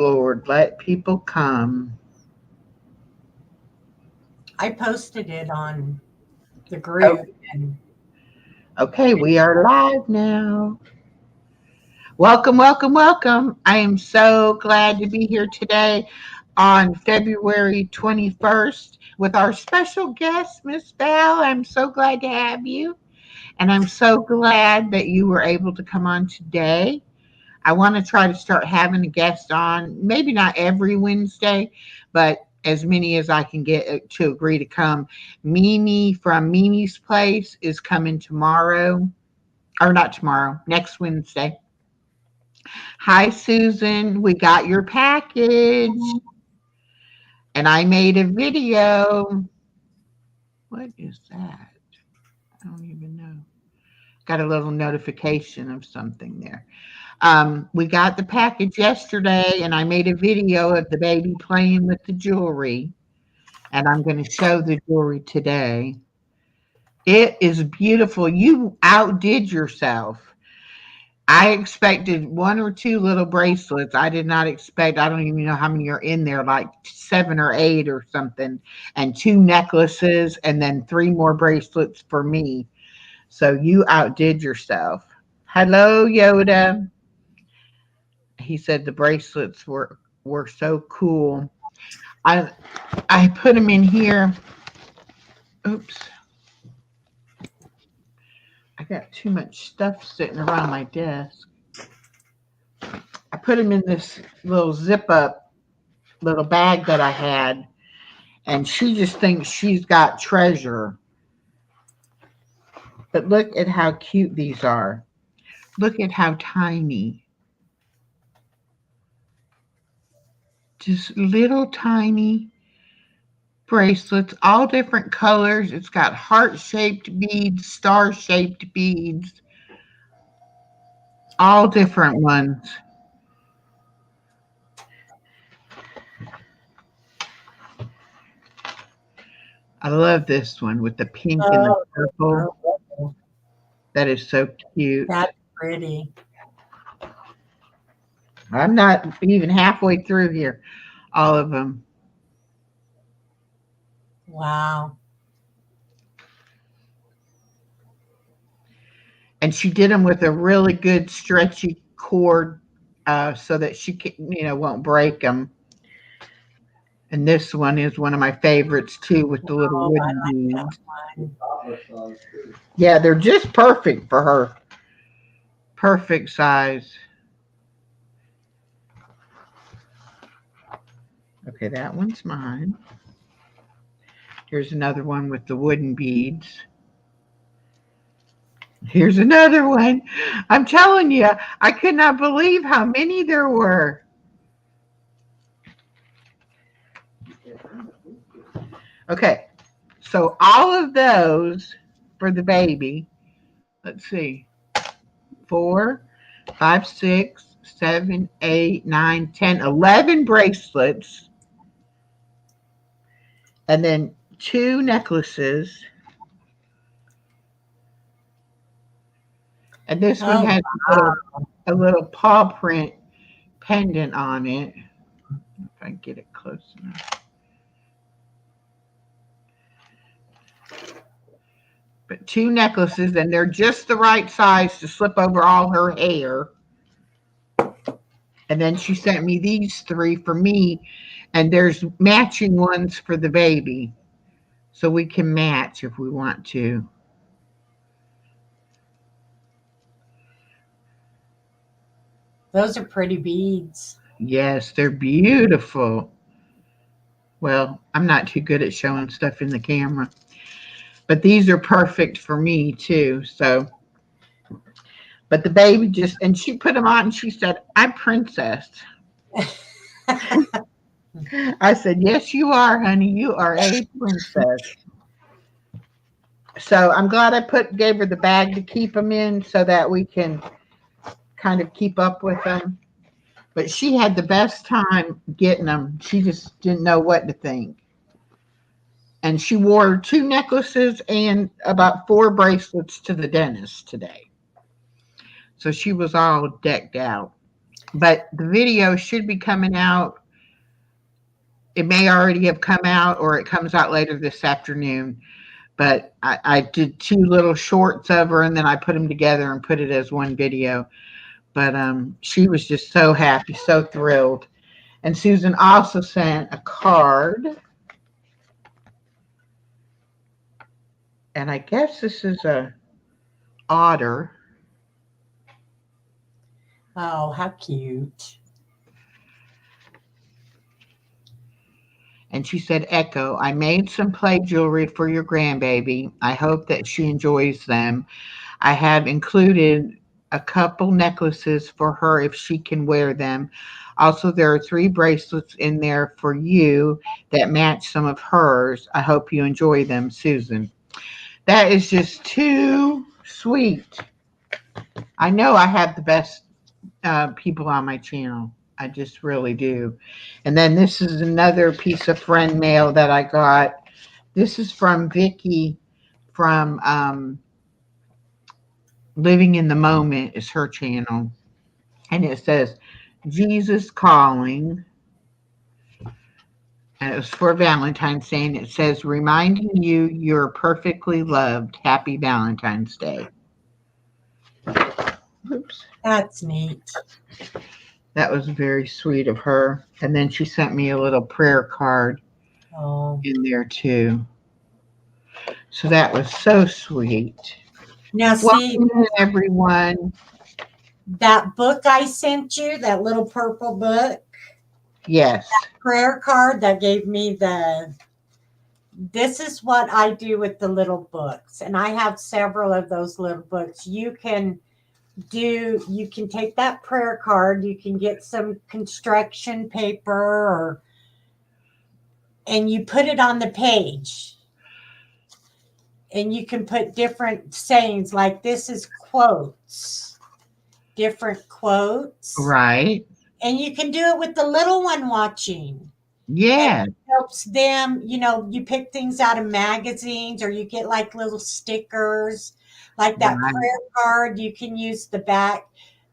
Lord. Let people come. I posted it on the Oh, group and okay, we are live now. Welcome, welcome, welcome. I am so glad to be here today on February 21st with our special guest, Miss Val. I'm so glad to have you, and I'm so glad that you were able to come on today. I want to try to start having a guest on, maybe not every Wednesday, but as many as I can get to agree to come. Mimi from Mimi's Place is coming tomorrow, or not tomorrow, next Wednesday. Hi, Susan. We got your package, and I made a video. What is that? I don't even know. Got a little notification of something there. We got the package yesterday, and I made a video of the baby playing with the jewelry, and I'm going to show the jewelry today. It is beautiful. You outdid yourself. I expected one or two little bracelets. I did not expect, I don't even know how many are in there, like seven or eight or something, and two necklaces, and then three more bracelets for me. So you outdid yourself. Hello, Yoda. He said the bracelets were so cool. I I put them in here. Oops, I got too much stuff sitting around my desk. I put them in this little zip up little bag that I had, and she just thinks she's got treasure. But look at how cute these are. Look at how tiny. Just little tiny bracelets, all different colors. It's got heart shaped beads, star shaped beads, all different ones. I love this one with the pink and the oh, purple. oh, That is so cute. that's pretty. I'm not even halfway through here, all of them. Wow. And she did them with a really good stretchy cord so that she can, won't break them. And this one is one of my favorites too, with the little Oh, I wooden like that beads. one. Yeah, they're just perfect for her. Perfect size. Okay, that one's mine. Here's another one with the wooden beads. Here's another one. I'm telling you, I could not believe how many there were. Okay, so all of those for the baby. Let's see. 4, 5, 6, 7, 8, 9, 10, 11 bracelets, and then two necklaces. And this one Oh, has a little paw print pendant on it. If I can get it close enough. But two necklaces, and they're just the right size to slip over all her hair. And then she sent me these three for me, and there's matching ones for the baby. So we can match if we want to. those are pretty beads. Yes, they're beautiful. Well, I'm not too good at showing stuff in the camera, but these are perfect for me too. So, but the baby just, and she put them on and she said, I'm princess. I said, yes, you are, honey. You are a princess. So I'm glad I gave her the bag to keep them in so that we can kind of keep up with them. But she had the best time getting them. She just didn't know what to think. And she wore two necklaces and about four bracelets to the dentist today. So she was all decked out. but the video should be coming out. It may already have come out or it comes out later this afternoon. But I did two little shorts of her and then I put them together and put it as one video. But she was just so happy, so thrilled. And Susan also sent a card, and I guess this is a otter. Oh, how cute. And she said, Echo, I made some play jewelry for your grandbaby. I hope that she enjoys them. I have included a couple necklaces for her if she can wear them. Also, there are three bracelets in there for you that match some of hers. I hope you enjoy them, Susan. That is just too sweet. I know I have the best people on my channel. I just really do. And then this is another piece of friend mail that I got. This is from Vicky from Living in the Moment is her channel. And it says, Jesus Calling. And it was for Valentine's Day. And it says, reminding you you're perfectly loved. Happy Valentine's Day. Oops. That's neat. That was very sweet of her. And then she sent me a little prayer card Oh. in there too. So that was so sweet. Now, see, Welcome everyone. that book I sent you, that little purple book, Yes. prayer card that gave me this is what I do with the little books. And I have several of those little books. You can take that prayer card, you can get some construction paper and you put it on the page. And you can put different sayings like this is quotes, different quotes. Right. And you can do it with the little one watching. Yeah. And it helps them, you pick things out of magazines or you get like little stickers. Like that Right. prayer card, you can use the back,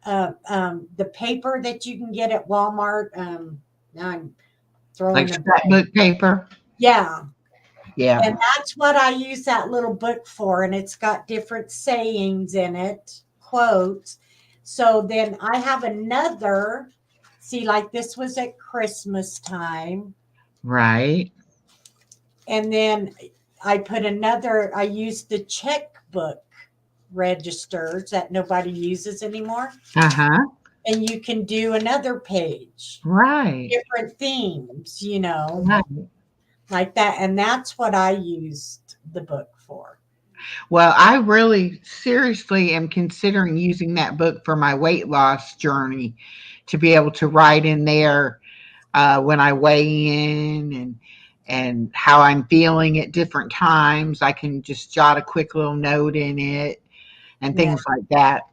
the paper that you can get at Walmart. Now I'm Like throwing a blank. scrapbook paper. Yeah. Yeah. And that's what I use that little book for. And it's got different sayings in it, quotes. So then I have another, see, like this was at Christmas time. Right. And then I used the checkbook registers that nobody uses anymore. Uh-huh. And you can do another page, Right. different themes, Right. like that. And that's what I used the book for. Well, I really seriously am considering using that book for my weight loss journey to be able to write in there when I weigh in and how I'm feeling at different times. I can just jot a quick little note in it and Yeah. things like that.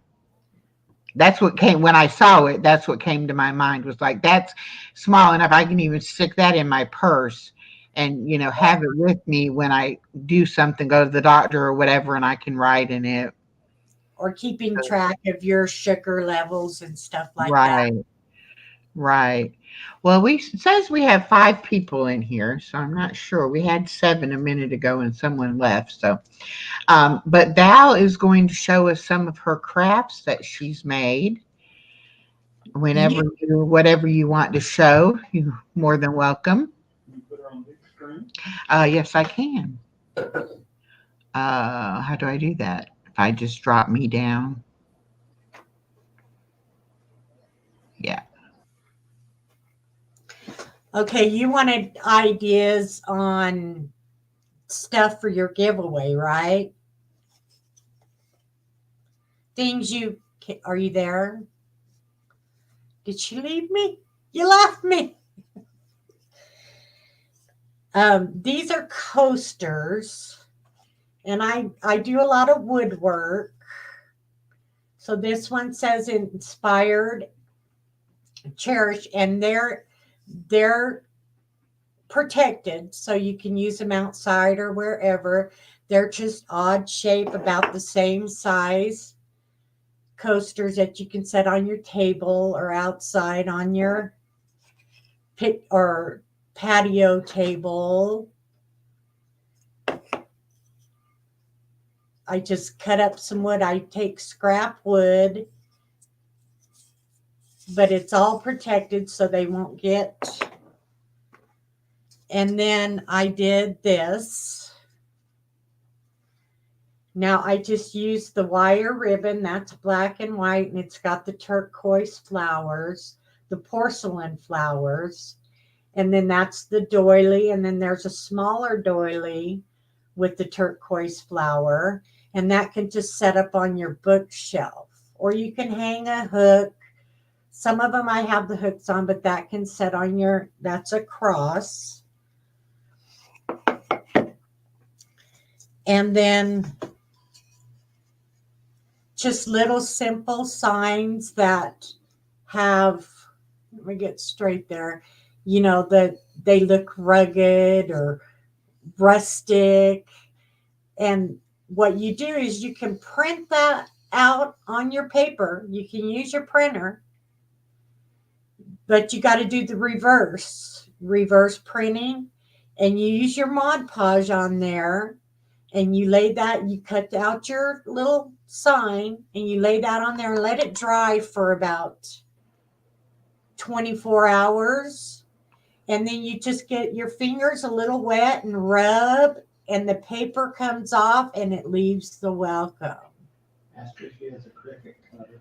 That's what came when I saw it. That's what came to my mind was like, that's small enough. I can even stick that in my purse and, have it with me when I do something, go to the doctor or whatever, and I can write in it. Or keeping track of your sugar levels and stuff like that. Right. Right. Well, it says we have 5 people in here, so I'm not sure. We had 7 a minute ago and someone left. So, but Val is going to show us some of her crafts that she's made. You, Whatever you want to show, you're more than welcome. Yes, I can. How do I do that? If I just drop me down. Yeah. okay, you wanted ideas on stuff for your giveaway, right? Are you there? Did she leave me? You left me. These are coasters, and I do a lot of woodwork. So this one says inspired, cherished, and they're protected, so you can use them outside or wherever. They're just odd shape, about the same size coasters that you can set on your table or outside on your pit or patio table. I just cut up some wood. I take scrap wood, but it's all protected so they won't get. And then I did this. Now I just used the wire ribbon. That's black and white, and it's got the turquoise flowers, the porcelain flowers. And then that's the doily. And then there's a smaller doily with the turquoise flower. And that can just set up on your bookshelf. Or you can hang a hook. Some of them I have the hooks on, but that can set on your, that's a cross. And then just little simple signs that have, let me get straight there, that they look rugged or rustic. And what you do is you can print that out on your paper. You can use your printer, but you got to do the reverse printing. And you use your Mod Podge on there, and you lay that, you cut out your little sign, and you lay that on there and let it dry for about 24 hours. And then you just get your fingers a little wet and rub, and the paper comes off and it leaves the welcome. Ask her if she has a cricket cutter.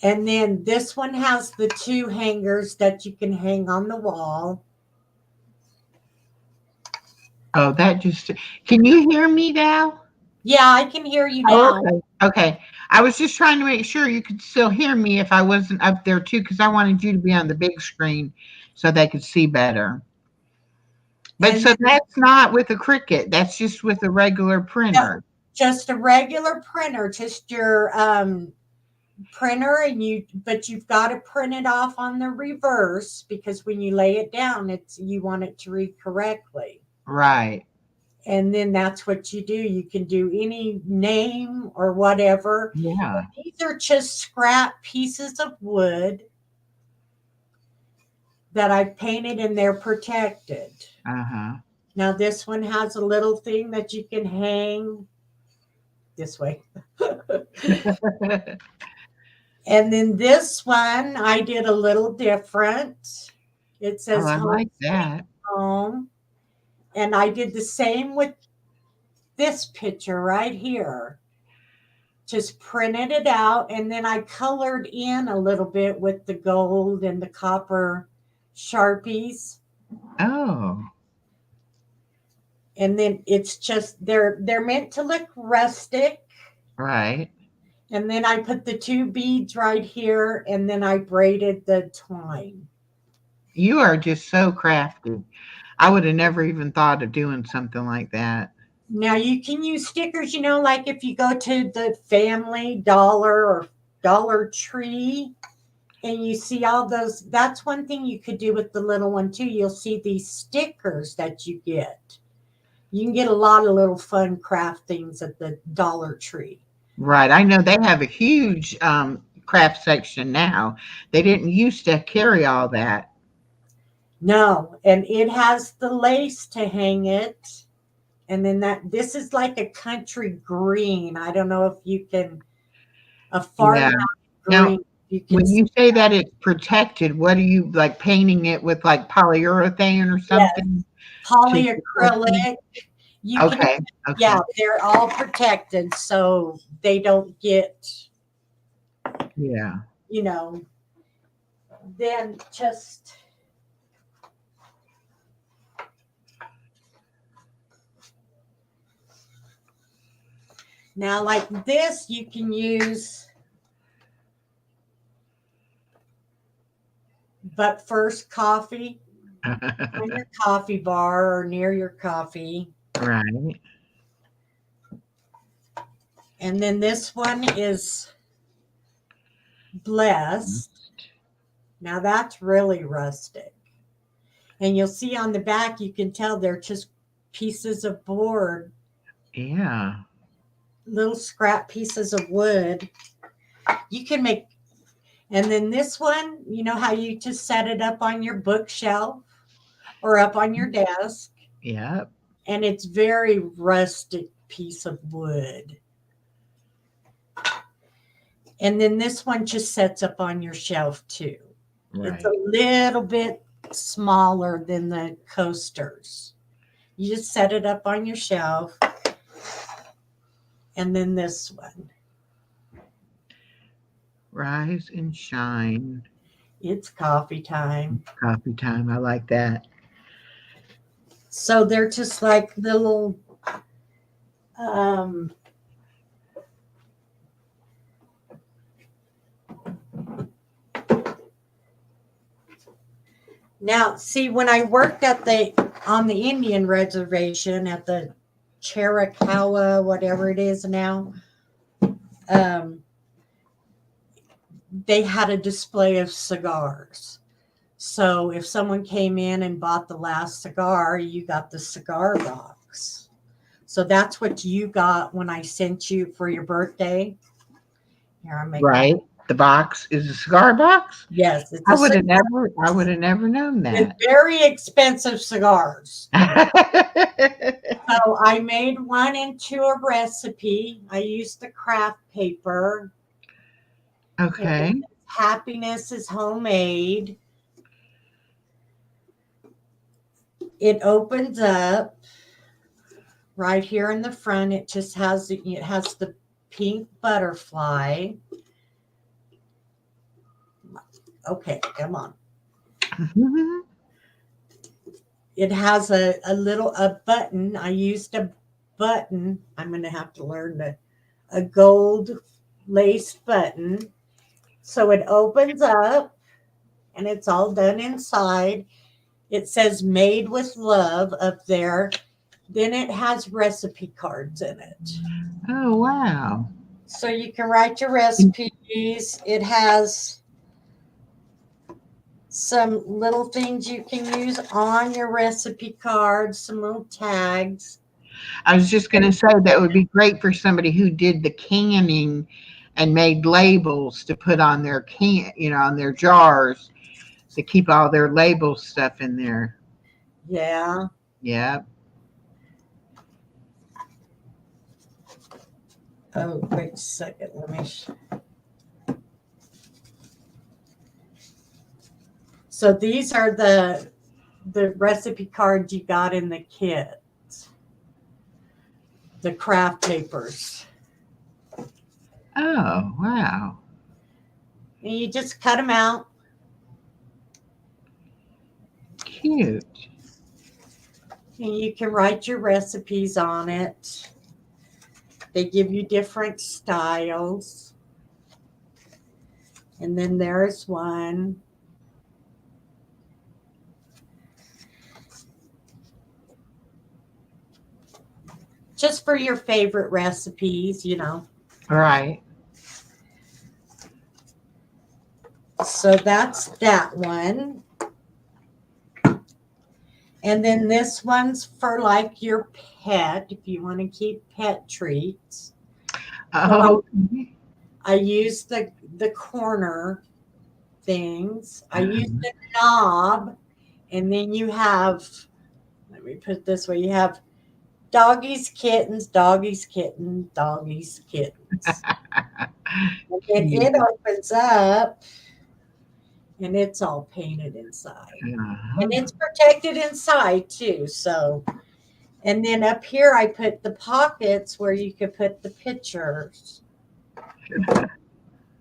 And then this one has the two hangers that you can hang on the wall. Oh, that just. Can you hear me, Val? Yeah, I can hear you Oh, now. okay. Okay. I was just trying to make sure you could still hear me if I wasn't up there too, because I wanted you to be on the big screen so they could see better. But And so that's not with a Cricut. That's just with a regular printer. just a regular printer, just your printer, but you've got to print it off on the reverse, because when you lay it down, you want it to read correctly. Right. And then that's what you do. You can do any name or whatever. Yeah. These are just scrap pieces of wood that I painted, and they're protected. Uh Now this one has a little thing that you can hang this way. huh. And then this one I did a little different. It Oh, says I home like that. home. And I did the same with this picture right here. Just printed it out, and then I colored in a little bit with the gold and the copper Sharpies. Oh, And then it's just they're meant to look rustic. right. And then I put the two beads right here, and then I braided the twine. You are just so crafty. I would have never even thought of doing something like that. Now you can use stickers, like if you go to the Family Dollar or Dollar Tree and you see all those, that's one thing you could do with the little one too. You'll see these stickers that you get. You can get a lot of little fun craft things at the Dollar Tree. Right. I know they have a huge craft section now. They didn't used to carry all that. No, and it has the lace to hang it. And then this is like a country green. I don't know if you can, a Yeah. farmhouse Now, green. You can when see you say that it's protected, what are you like painting it with, like polyurethane or yes, something to protect it? polyacrylic. You can, Okay. yeah, Okay. they're all protected so they don't get, Yeah. you know, then just now like this, you can use, but first coffee on your coffee bar or near your coffee. Right. And then this one is blessed. Now that's really rustic. And you'll see on the back, you can tell they're just pieces of board, Yeah. little scrap pieces of wood. You can make, and then this one, you know how you just set it up on your bookshelf or up on your desk, Yep. and it's very rustic piece of wood. And then this one just sets up on your shelf too. It's Right. a little bit smaller than the coasters. You just set it up on your shelf. And then this one. Rise and shine. It's coffee time. Coffee time. I like that. So they're just like little um now see when I worked at the on the Indian reservation at the Chiricahua, whatever it is now, um, they had a display of cigars. So if someone came in and bought the last cigar, you got the cigar box. So that's what you got when I sent you for your birthday. Here, I'm making. Right. The box is a cigar box. Yes, it's I a would have cigar never. I would have never known with that. very expensive cigars. So I made one into a recipe. I used the craft paper. Okay. And happiness is homemade. It opens up right here in the front. It just has the pink butterfly. Okay, come on. Mhm. It has a button. I used a button. I'm going to have to learn a gold lace button. So it opens up and it's all done inside. It says made with love up there. Then it has recipe cards in it. Oh wow. So you can write your recipes. It has some little things you can use on your recipe cards, some little tags. I was just going to say that would be great for somebody who did the canning and made labels to put on their on their jars to keep all their label stuff in there. Yeah. Yeah. Oh, wait a second. Let me. So these are the recipe cards you got in the kit. The craft papers. Oh wow. And you just cut them out. Cute. And you can write your recipes on it. They give you different styles. And then there's one. Just for your favorite recipes, you know. Right. So that's that one. And then this one's for like your pet, if you want to keep pet treats. Oh. I use the corner things. I use the knob, and then you have, let me put it this way, you have doggies, kittens, doggies, kittens, doggies, kittens. And Cute. it opens up, and it's all painted inside. Uh-huh. And it's protected inside too. So, and then up here I put the pockets where you could put the pictures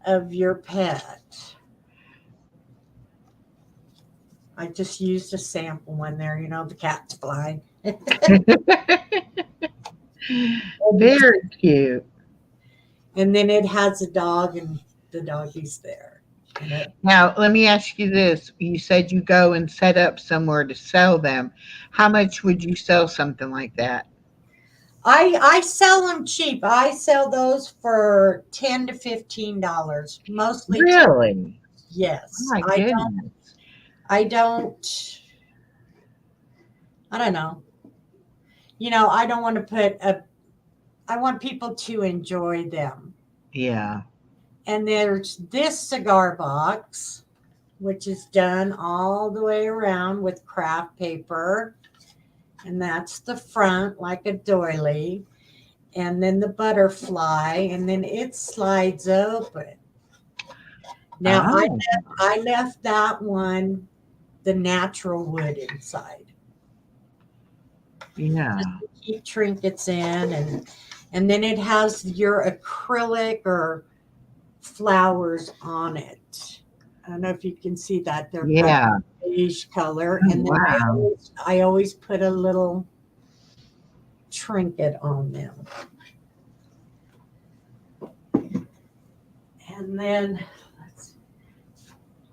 of your pet. I just used a sample one there, you know, the cat's flying. Very cute. And then it has a dog and the doggy's there. Now, let me ask you this. You said you go and set up somewhere to sell them. How much would you sell something like that? I sell them cheap. I sell those for $10 to $15, mostly. Really? Yes. My goodness. I don't know. You know, I don't want to I want people to enjoy them. Yeah. And there's this cigar box, which is done all the way around with craft paper. And that's the front, like a doily. And then the butterfly, and then it slides open. Now, Oh, I left that one the natural wood inside. yeah. Just to keep trinkets in, and then it has your acrylic or flowers on it. I don't know if you can see that. They're kind Yeah. of beige color. Oh, And then wow. I always put a little trinket on them. And then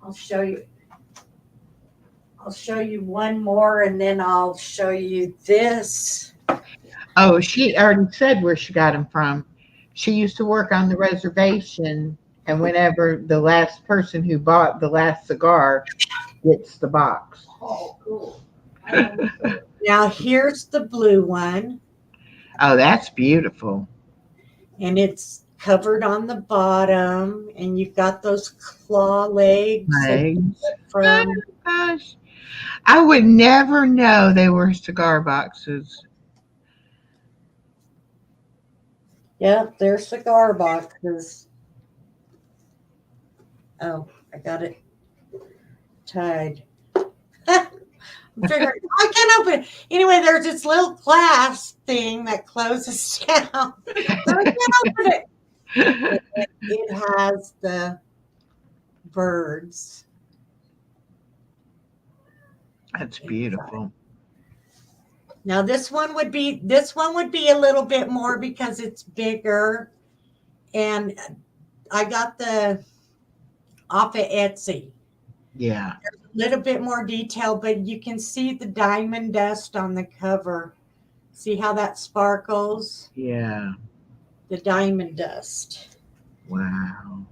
I'll show you. I'll show you one more, and then I'll show you this. Oh, she already said where she got them from. She used to work on the reservation, and whenever the last person who bought the last cigar gets the box. Oh, cool. I Now here's the blue one, Oh, that's beautiful. and it's covered on the bottom, and you've got those claw legs that you Legs. get from. Gosh, I would never know they were cigar boxes. Yep, they're cigar boxes. Oh, I got it tied. I'm figuring I can't open it. Anyway, there's this little clasp thing that closes down. So I can't open it. It has the birds. That's beautiful. Now this one would be a little bit more because it's bigger, and I got the off of Etsy. Yeah. A little bit more detail, but you can see the diamond dust on the cover. See how that sparkles? Yeah. The diamond dust. Wow.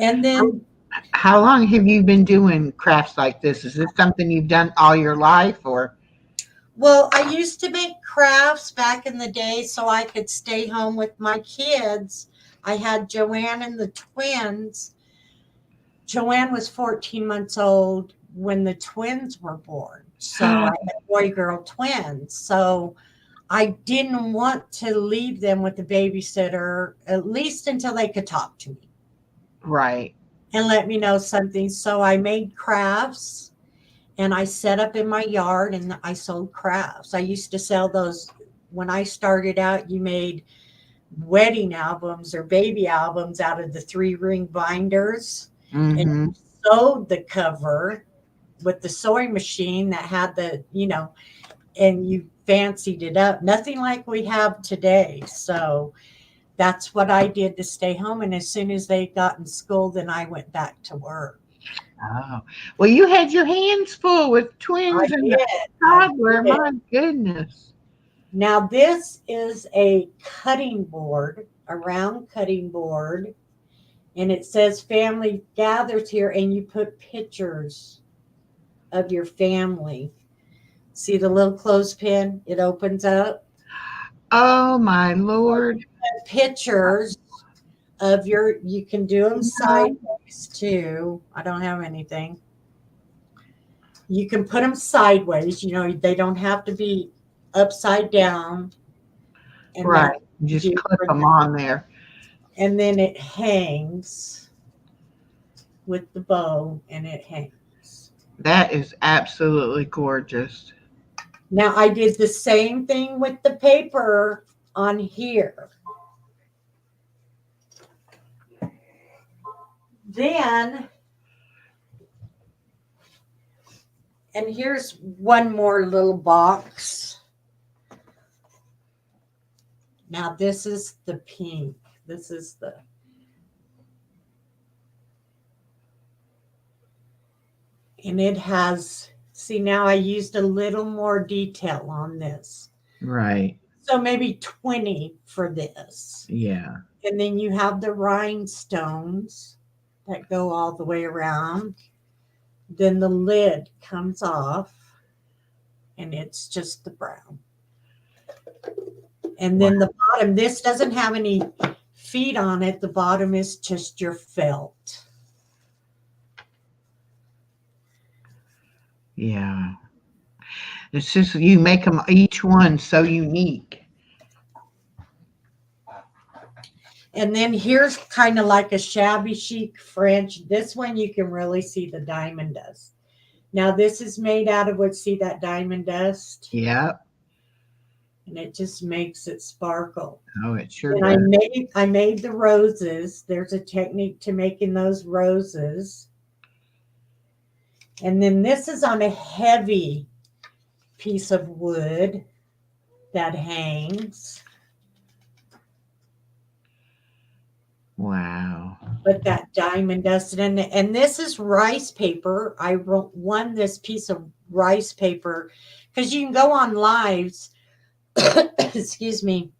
And then, How long have you been doing crafts like this? Is this something you've done all your life or? well, I used to make crafts back in the day so I could stay home with my kids. I had Joanne and the twins. Joanne was 14 months old when the twins were born. So I had boy girl twins. So I didn't want to leave them with the babysitter, at least until they could talk to me Right. and let me know something. So I made crafts and I set up in my yard and I sold crafts. I used to sell those when I started out. You made wedding albums or baby albums out of the 3-ring binders, and Mm-hmm. you sewed the cover with the sewing machine that had and you fancied it up. Nothing like we have today. So that's what I did to stay home. And as soon as they got in school, then I went back to work. Oh. Well, you had your hands full with I twins and did. the I toddler. did. My goodness. Now, this is a cutting board, a round cutting board, and it says family gathers here, and you put pictures of your family. See the little clothespin? It opens up. Oh, my Lord. Pictures of you can do them sideways too. I don't have anything. You can put them sideways, they don't have to be upside down. And Right. then Just do clip for them them. on there. And then it hangs with the bow, and it hangs. That is absolutely gorgeous. Now I did the same thing with the paper on here. Then, and here's one more little box. Now this is the pink. This is and it has, see, now I used a little more detail on this. Right. So maybe 20 for this. Yeah. And then you have the rhinestones that go all the way around. Then the lid comes off and it's just the brown. And then the bottom, this doesn't have any feet on it. The bottom is just your felt. Yeah. It's just you make them each one so unique. And then here's kind of like a shabby chic French. This one you can really see the diamond dust. Now this is made out of what, see that diamond dust? Yep. And it just makes it sparkle. Oh, it sure And does. I made the roses. There's a technique to making those roses. And then this is on a heavy piece of wood that hangs. Wow. But that diamond dust, and this is rice paper. I won this piece of rice paper because you can go on lives. Excuse me.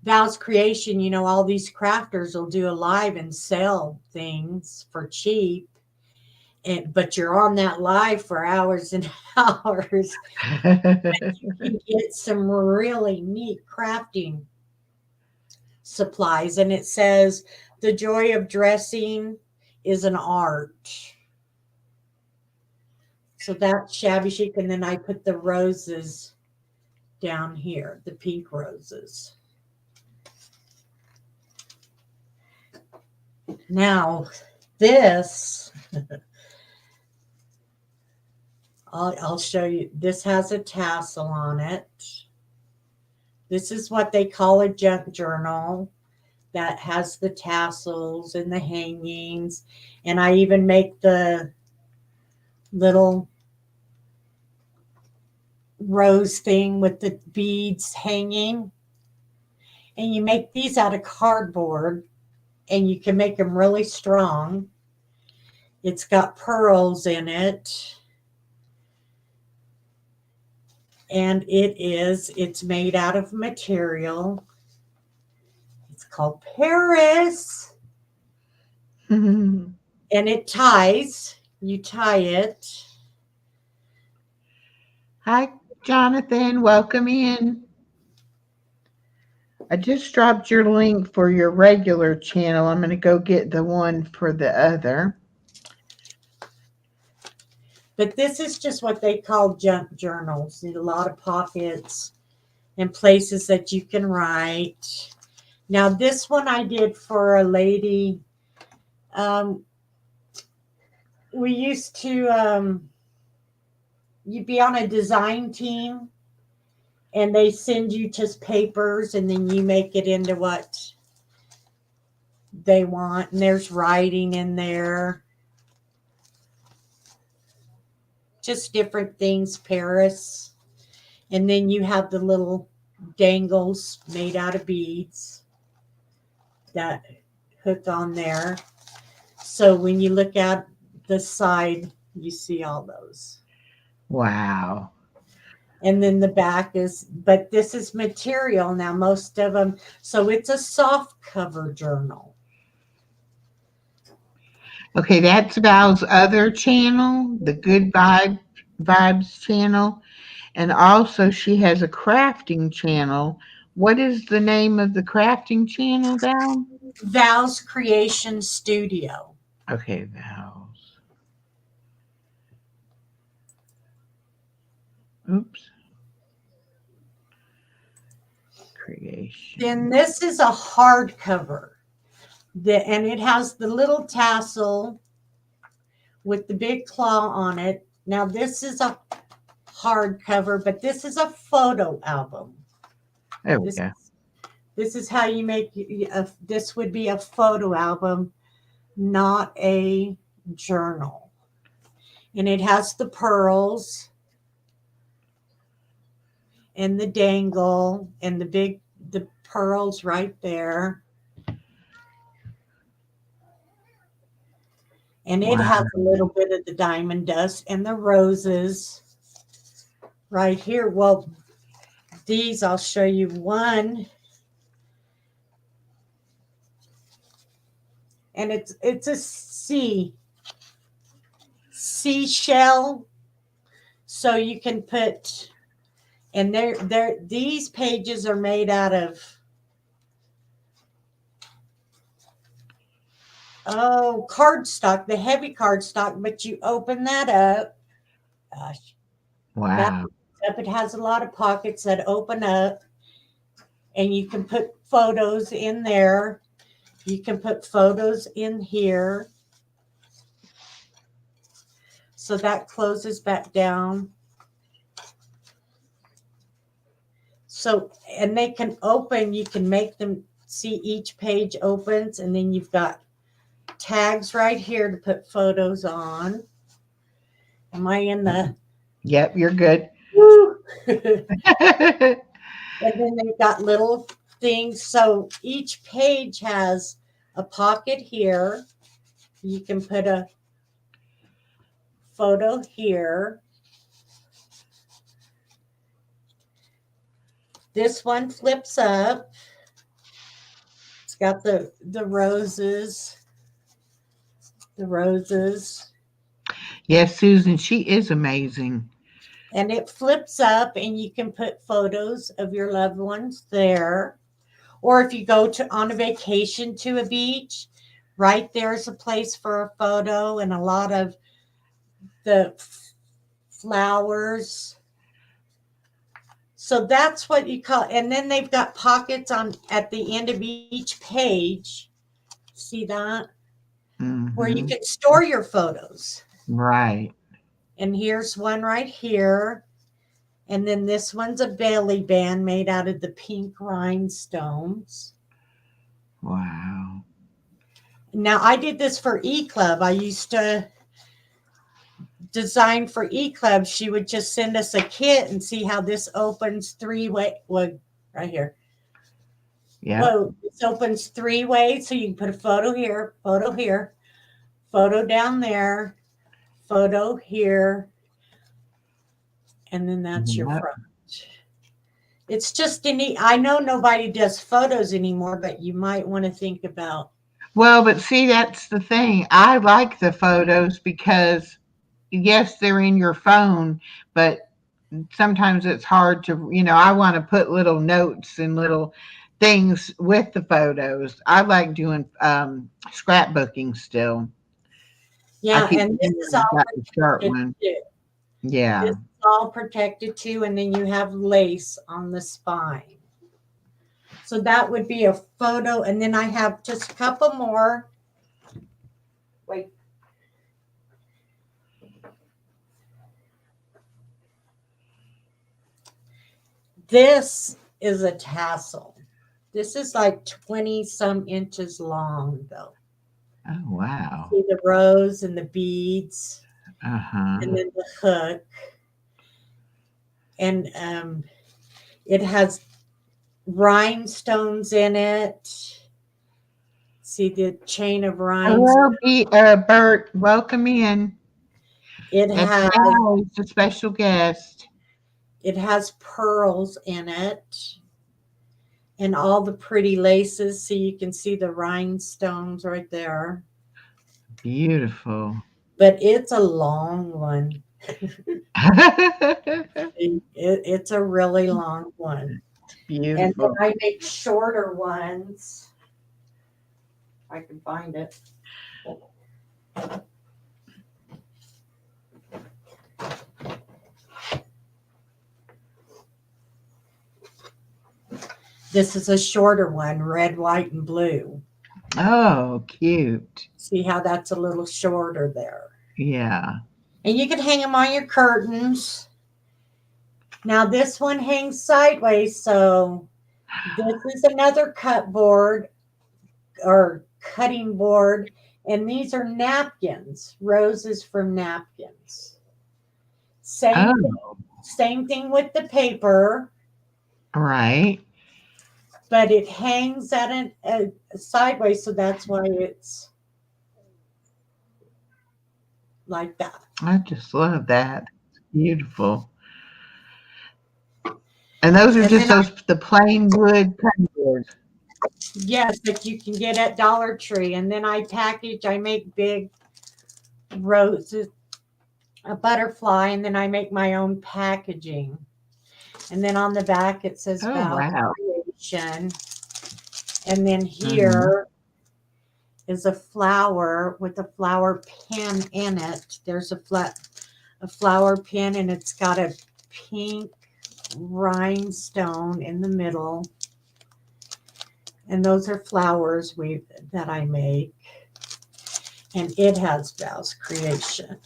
Val's Creation, all these crafters will do a live and sell things for cheap. But you're on that live for hours and hours. You can get some really neat crafting supplies. And it says, the joy of dressing is an art. So that's shabby chic. And then I put the roses down here, the pink roses. Now, this, I'll show you. This has a tassel on it. This is what they call a junk journal that has the tassels and the hangings. And I even make the little rose thing with the beads hanging. And you make these out of cardboard and you can make them really strong. It's got pearls in it. And it's made out of material. It's called Paris. And it ties. You tie it. Hi, Jonathan. Welcome in. I just dropped your link for your regular channel. I'm going to go get the one for the other. But this is just what they call junk journals. Need a lot of pockets and places that you can write. Now, this one I did for a lady. We used to, you'd be on a design team and they send you just papers and then you make it into what they want. And there's writing in there. Just different things, Paris. And then you have the little dangles made out of beads that hook on there. So when you look at the side, you see all those. Wow. And then the back but this is material now, most of them. So it's a soft cover journal. Okay, that's Val's other channel, the Good Vibes channel. And also she has a crafting channel. What is the name of the crafting channel, Val? Val's Creation Studio. Okay, Val's. Oops. Creation. Then this is a hardcover. And it has the little tassel with the big claw on it. Now this is a hardcover, but this is a photo album. There we go. This is how you make this would be a photo album, not a journal. And it has the pearls and the dangle and the pearls right there. And it has a little bit of the diamond dust and the roses right here. Well, these, I'll show you one. And it's a seashell. So you can put, and these pages are made out of cardstock, the heavy cardstock, but you open that up. Gosh, that Wow. up. It has a lot of pockets that open up, and you can put photos in there. You can put photos in here. So that closes back down. So, and they can open, you can make them see each page opens, and then you've got tags right here to put photos on. Am I in the? Yep, you're good. Woo! And then they've got little things. So each page has a pocket here. You can put a photo here. This one flips up. It's got the roses. The roses. Yes, Susan, she is amazing. And it flips up, and you can put photos of your loved ones there. Or if you go to on a vacation to a beach, right there's a place for a photo, and a lot of the flowers. So that's what you call, and then they've got pockets on at the end of each page. See that? Where you Hmm. can store your photos. Right. And here's one right here. And then this one's a belly band made out of the pink rhinestones. Wow. Now, I did this for E-Club. I used to design for E-Club. She would just send us a kit and see how this opens three-way. Well, right here. Yep. Whoa, this opens three ways. So you can put a photo here, photo down there, photo here, and then that's your Yep. front. It's just neat. I know nobody does photos anymore, but you might want to think about. Well, but see, that's the thing. I like the photos because, yes, they're in your phone, but sometimes it's hard to, I want to put little notes and little things with the photos. I like doing scrapbooking still. I Yeah, keep and this is forgetting I've all got the start protected one. too. This Yeah. is all protected too, and then you have lace on the spine. So that would be a photo, and then I have just a couple more. Wait. This is a tassel. This is like 20 some inches long, though. Oh, wow. See the rose and the beads, Uh-huh. and then the hook. And it has rhinestones in it. See the chain of rhinestones. Hello, Bert. Welcome in. It That's has Val. He's a special guest. it has pearls in it, and all the pretty laces. So you can see the rhinestones right there. Beautiful. But it's a long one. It's a really long one. And then Beautiful. I make shorter ones. If I can find it. This is a shorter one, red, white, and blue. Oh, cute. See how that's a little shorter there. Yeah. And you can hang them on your curtains. Now this one hangs sideways, so this is another cut board or cutting board, and these are napkins, roses from napkins. Oh, Same thing with the paper, right. but it hangs at a sideways, so that's why it's like that. I just love that. It's beautiful. And those are And just then the plain wood cutting boards. yes, that you can get at Dollar Tree. And then I make big roses, a butterfly, and then I make my own packaging. And then on the back it says Oh, Val wow. Creation. And then Hmm. here is a flower with a flower pin in it. There's a flower pin, and it's got a pink rhinestone in the middle. And those are flowers that I make. And it has Val's creation.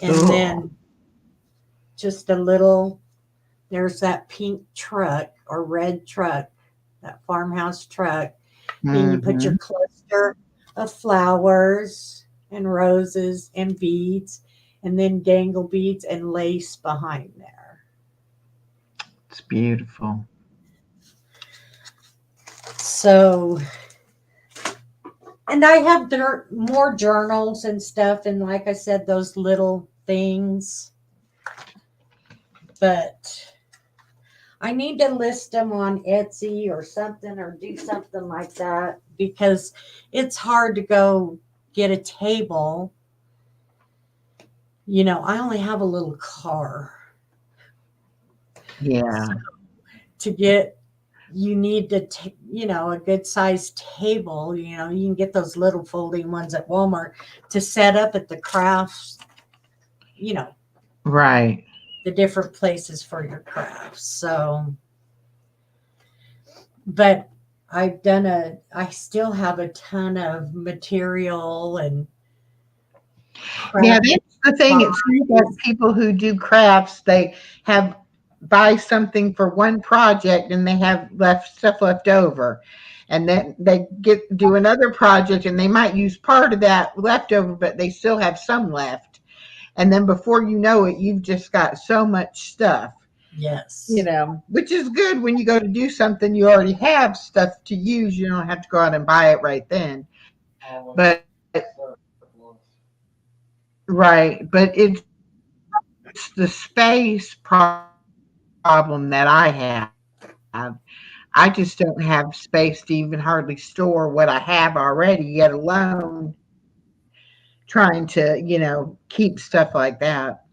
And Cool. then just a little, there's that pink truck or red truck, that farmhouse truck. Then you put your Mhm. cluster of flowers and roses and beads, and then dangle beads and lace behind there. It's beautiful. So, and I have more journals and stuff, and like I said, those little things. But I need to list them on Etsy or something, or do something like that, because it's hard to go get a table. I only have a little car. Yeah. To get, you need to take, a good sized table. You can get those little folding ones at Walmart to set up at the crafts, you know, Right. the different places for your crafts. So, but I still have a ton of material and Yeah, craft that's the thing. It seems like supplies. people who do crafts, they have buy something for one project and they have left stuff left over. And then they do another project and they might use part of that leftover, but they still have some left. And then before you know it, you've just got so much stuff, Yes. which is good when you go to do something, you already have stuff to use. You don't have to go out and buy it right then. But right, but it's the space problem that I have. I just don't have space to even hardly store what I have already, yet alone trying to, keep stuff like that.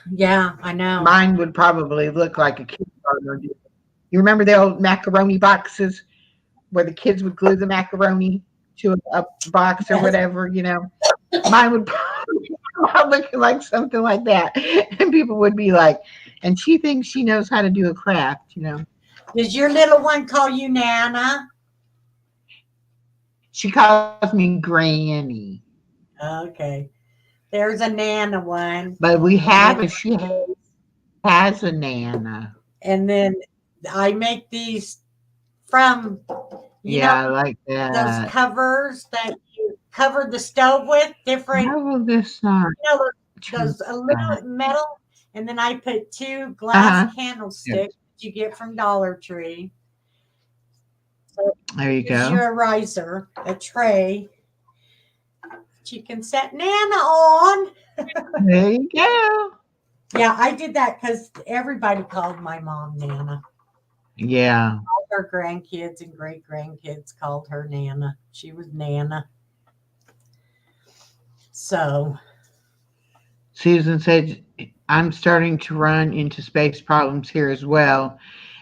Yeah, I Mine know. would probably look like a kindergartner did. You remember the old macaroni boxes where the kids would glue the macaroni to a box or Yes. whatever? Mine would probably come out looking like something like that. And people would be like, and she thinks she knows how to do a craft. Does your little one call you Nana? She calls me Granny. Okay. There's a Nana one. But we And have then a she has a Nana. and then I make these from, you know, Yeah, I like those that. covers that you cover the stove with, different, Why will this not you know, turn those back? aluminum metal, and then I put two glass Uh-huh. Yep. candlesticks that you get from Dollar Tree. So There you here's go. your riser, a tray that you can set Nana on. There you go. Yeah, I did that because everybody called my mom Nana. Yeah. Her grandkids and great grandkids called her Nana. She was Nana. So, Susan said, I'm starting to run into space problems here as well.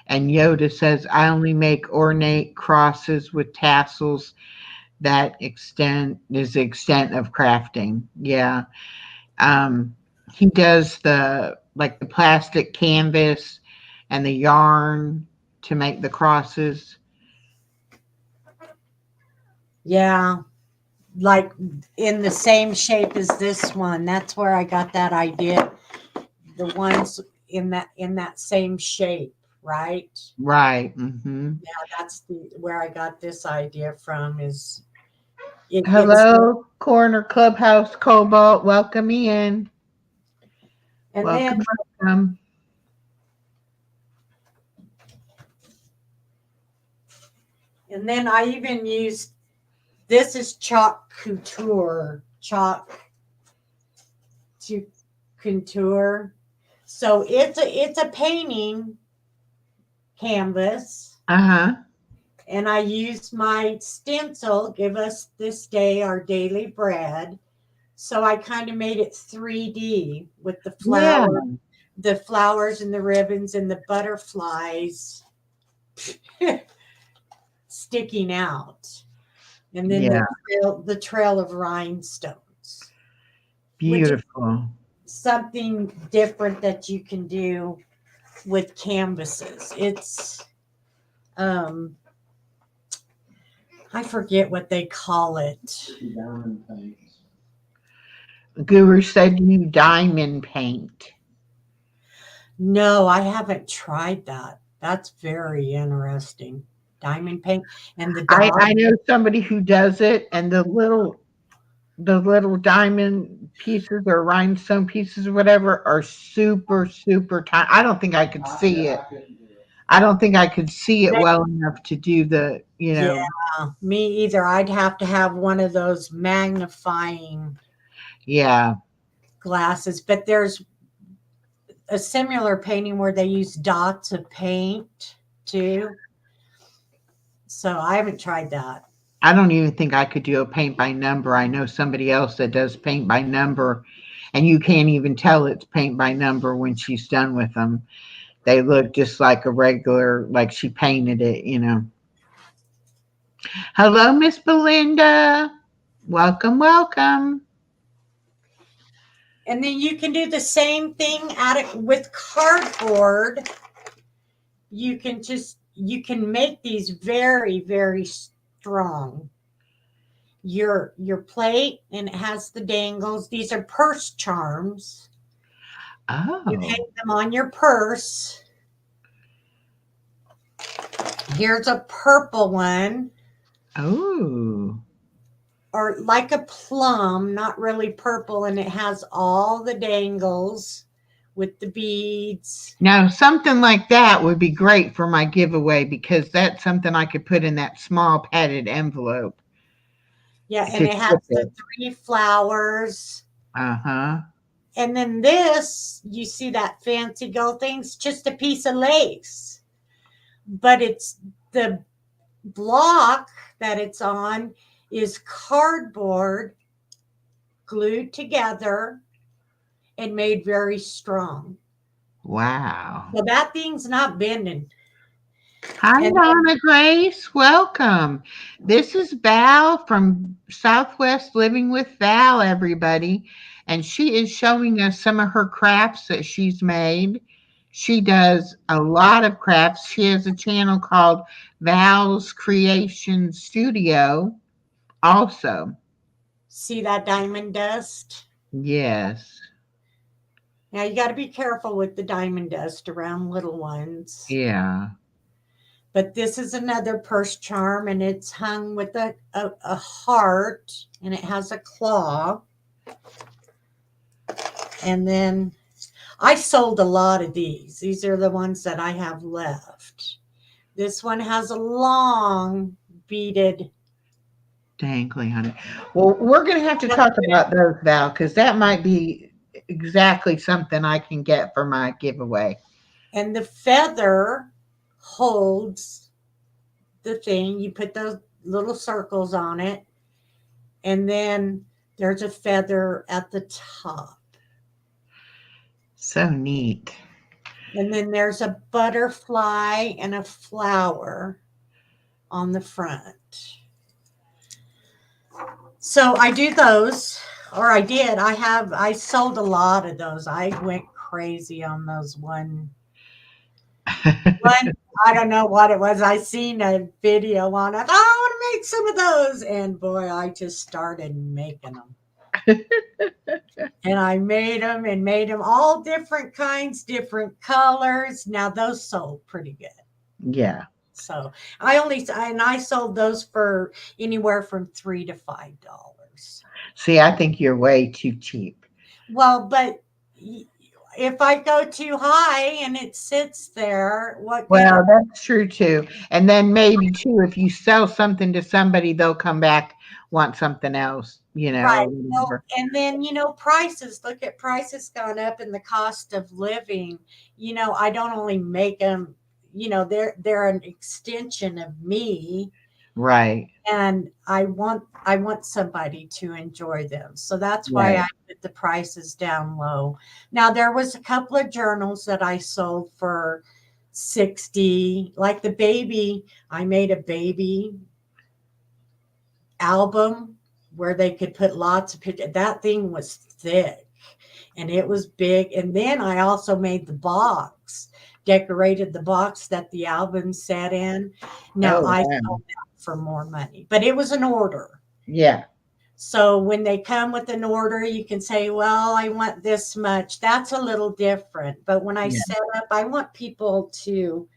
And Yoda says, I only make ornate crosses with tassels that extent is the extent of crafting. Yeah. Um, he does the plastic canvas and the yarn to make the crosses. yeah, like in the same shape as this one. That's where I got that idea. The ones in that same shape, right? Right. Hmm. That's where I got this idea from. Is it was, Hello, Corner Clubhouse Cobalt. Welcome in. and Welcome, then welcome. I even used, this is chalk couture, chalk to contour. So it's a painting canvas, Uh-huh. and I used my stencil, give us this day our daily bread. So I kind of made it 3D with Yeah. the flowers and the ribbons and the butterflies sticking out. and then Yeah. the trail of rhinestones, which is Beautiful. something different that you can do with canvases. It's um I forget what they call it. Diamond paints. Guru said you diamond paint. No, I haven't tried that. That's very interesting. Diamond paint and the I dog. know somebody who does it, and the little diamond pieces or rhinestone pieces or whatever are super super tiny. I don't think I could see it. I couldn't do it. I don't think I could see it well enough to do the, Yeah, me either. I'd have to have one of those magnifying yeah. glasses, but there's a similar painting where they use dots of paint too. So I haven't tried that. I don't even think I could do a paint by number. I know somebody else that does paint by number, and you can't even tell it's paint by number when she's done with them. They look just like a regular, like she painted it. Hello, Miss Belinda. Welcome, welcome. And then you can do the same thing at it with cardboard. You can make these very, very strong. Your plate, and it has the dangles. These are purse charms. You Oh, hang them on your purse. Here's a purple one, oh. or like a plum, not really purple, and it has all the dangles with the beads. Now, something like that would be great for my giveaway because that's something I could put in that small padded envelope Yeah, and to it has ship the it. 3 flowers. Uh-huh. And then this, you see that fancy gold thing? It's just a piece of lace, but it's the block that it's on is cardboard glued together and made very strong. Wow. So that thing's not bending. Hi, And Donna Grace. Welcome. This is Val from Southwest Living with Val, everybody. And she is showing us some of her crafts that she's made. She does a lot of crafts. She has a channel called Val's Creation Studio, also. see that diamond dust? Yes. Now you got to be careful with the diamond dust around little ones. Yeah. But this is another purse charm, and it's hung with a heart, and it has a claw. And then I sold a lot of these. These are the ones that I have left. This one has a long beaded. Dangly, honey. Well, we're going to have to talk about those, Val, because that might be exactly something I can get for my giveaway. And the feather holds the thing. You put those little circles on it, and then there's a feather at the top. So neat. And then there's a butterfly and a flower on the front. So I do those, or I did. I sold a lot of those. I went crazy on those one. I don't know what it was. I seen a video on it. Oh, I want to make some of those. And boy, I just started making them. And I made them and made them all different kinds, different colors. Now those sold pretty good. Yeah. So I sold those for anywhere from $3 to $5. See, I think you're way too cheap. Well, but if I go too high and it sits there, what good? Well, that's true too. And then maybe too, if you sell something to somebody, they'll come back, want something else, Right. or Well, whatever. and then, prices, look at prices gone up and the cost of living. I don't only make them, they're an extension of me, Right. and I want somebody to enjoy them. So that's why Right. I put the prices down low. Now there was a couple of journals that I sold for 60, like the baby. I made a baby album where they could put lots of pictures. That thing was thick and it was big. And then I also made the box, decorated the box that the album sat in. Now Oh, I wow. sold that for more money, but it was an order. Yeah. So when they come with an order, you can say, well, I want this much. That's a little different. But when I Yeah. set up, I want people to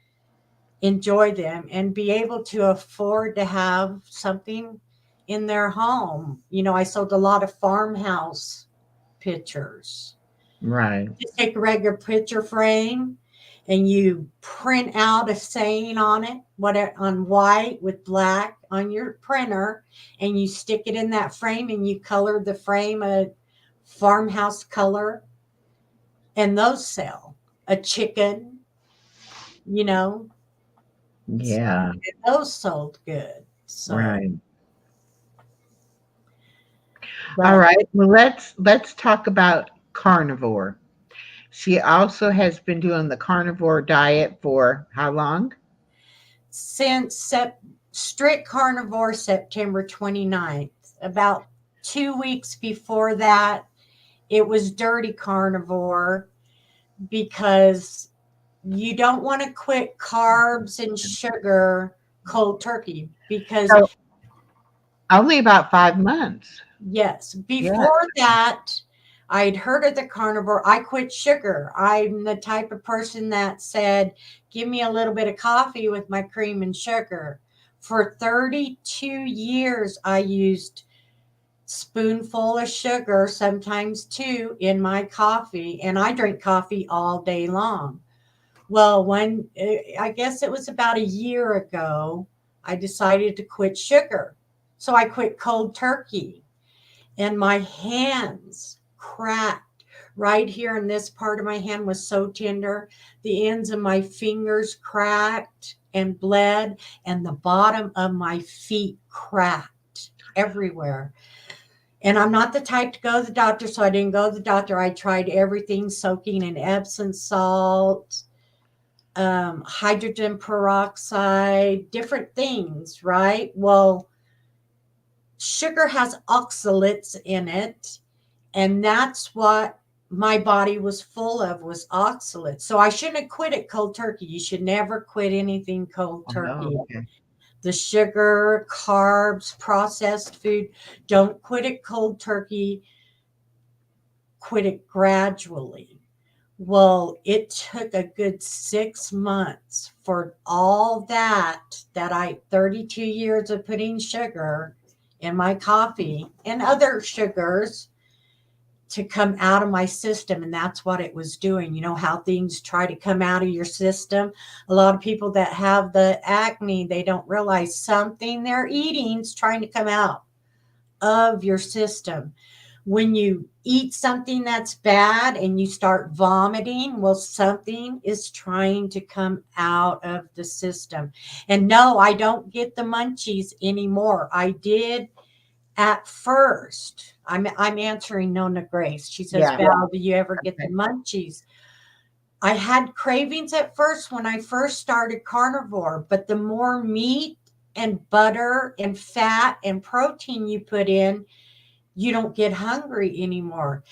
enjoy them and be able to afford to have something in their home. I sold a lot of farmhouse pictures. Right. Just take a regular picture frame and you print out a saying on it, on white with black on your printer, and you stick it in that frame and you color the frame a farmhouse color, and those sell. A chicken, you know, so Yeah. and those sold good. So, Right. All but right. Well, let's talk about carnivore. She also has been doing the carnivore diet for how long? since strict carnivore September 29th, about 2 weeks before that, it was dirty carnivore because you don't want to quit carbs and sugar cold turkey because, So only about 5 months. yes, Yeah. before that, I'd heard of the carnivore. I quit sugar. I'm the type of person that said, give me a little bit of coffee with my cream and sugar. For 32 years, I used spoonful of sugar, sometimes two, in my coffee, and I drink coffee all day long. Well, I guess it was about a year ago, I decided to quit sugar. So I quit cold turkey, and my hands cracked. Right here in this part of my hand was so tender. The ends of my fingers cracked and bled, and the bottom of my feet cracked everywhere. And I'm not the type to go to the doctor, so I didn't go to the doctor. I tried everything, soaking in Epsom salt, hydrogen peroxide, different things, right? Well, sugar has oxalates in it, and that's what my body was full of, was oxalates. So I shouldn't have quit it cold turkey. You should never quit anything cold Oh, turkey. okay. The sugar, carbs, processed food, don't quit it cold turkey. Quit it gradually. Well, it took a good 6 months for all that I 32 years of putting sugar in my coffee and other sugars to come out of my system. And that's what it was doing. You know how things try to come out of your system? A lot of people that have the acne, they don't realize something they're eating is trying to come out of your system. When you eat something that's bad and you start vomiting, well, something is trying to come out of the system. And no, I don't get the munchies anymore. I did at first. I'm answering Nona Grace. She says, Yeah. Val, do you ever get the Okay. munchies? I had cravings at first when I first started carnivore, but the more meat and butter and fat and protein you put in, you don't get hungry anymore.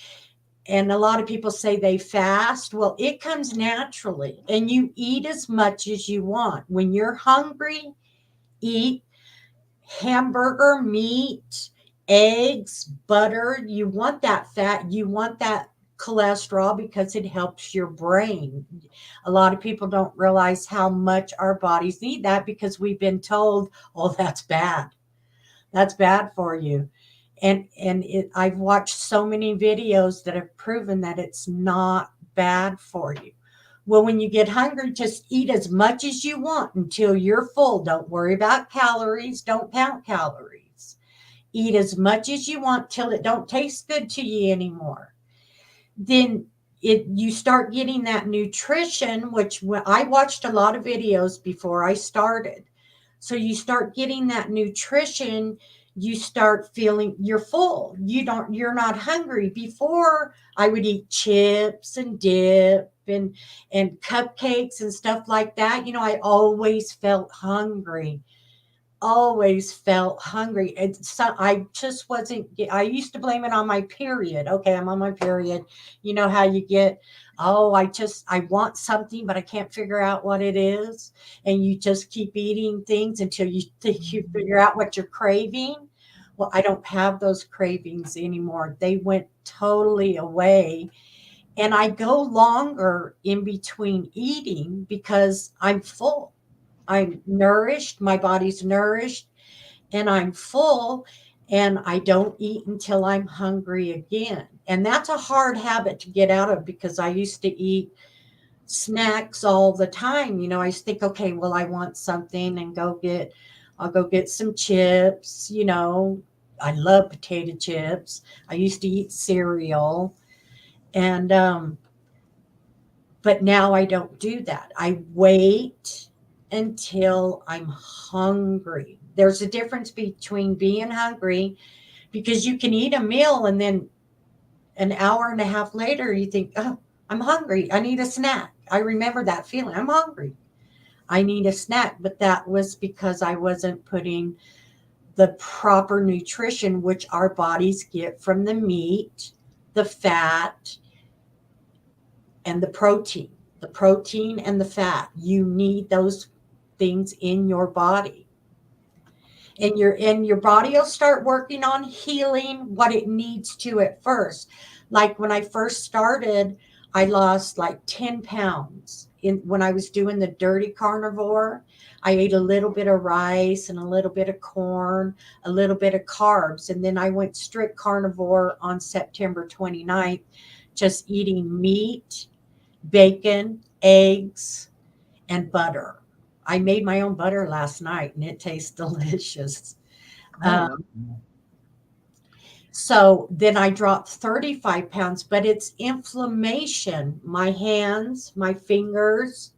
And a lot of people say they fast. Well, it comes naturally, and you eat as much as you want. When you're hungry, eat hamburger, meat, eggs, butter. You want that fat, you want that cholesterol because it helps your brain. A lot of people don't realize how much our bodies need that because we've been told, oh, that's bad. That's bad for you. I've watched so many videos that have proven that it's not bad for you. Well, when you get hungry, just eat as much as you want until you're full. Don't worry about calories. Don't count calories. Eat as much as you want till it don't taste good to you anymore. Then you start getting that nutrition, which I watched a lot of videos before I started. So you start getting that nutrition, you start feeling you're full. You're not hungry. Before, I would eat chips and dip and cupcakes and stuff like that. I always felt hungry. always felt hungry. I just wasn't, I used to blame it on my period. Okay, I'm on my period. You know how you get, oh, I want something, but I can't figure out what it is. And you just keep eating things until you think you figure out what you're craving. Well, I don't have those cravings anymore. They went totally away. And I go longer in between eating because I'm full. I'm nourished, my body's nourished, and I'm full, and I don't eat until I'm hungry again. And that's a hard habit to get out of because I used to eat snacks all the time. I used to think, okay, well, I want something and I'll go get some chips. I love potato chips. I used to eat cereal. And, but now I don't do that. I wait until I'm hungry. There's a difference between being hungry because you can eat a meal and then an hour and a half later you think, oh, I'm hungry. I need a snack. I remember that feeling. I'm hungry. I need a snack. But that was because I wasn't putting the proper nutrition, which our bodies get from the meat, the fat, and the protein and the fat. You need those things in your body. And your body will start working on healing what it needs to at first. Like when I first started, I lost like 10 pounds when I was doing the dirty carnivore. I ate a little bit of rice and a little bit of corn, a little bit of carbs. And then I went strict carnivore on September 29th, just eating meat, bacon, eggs, and butter. I made my own butter last night and it tastes delicious. Oh, Uh, no. so then I dropped 35 pounds, but it's inflammation. My hands, my fingers,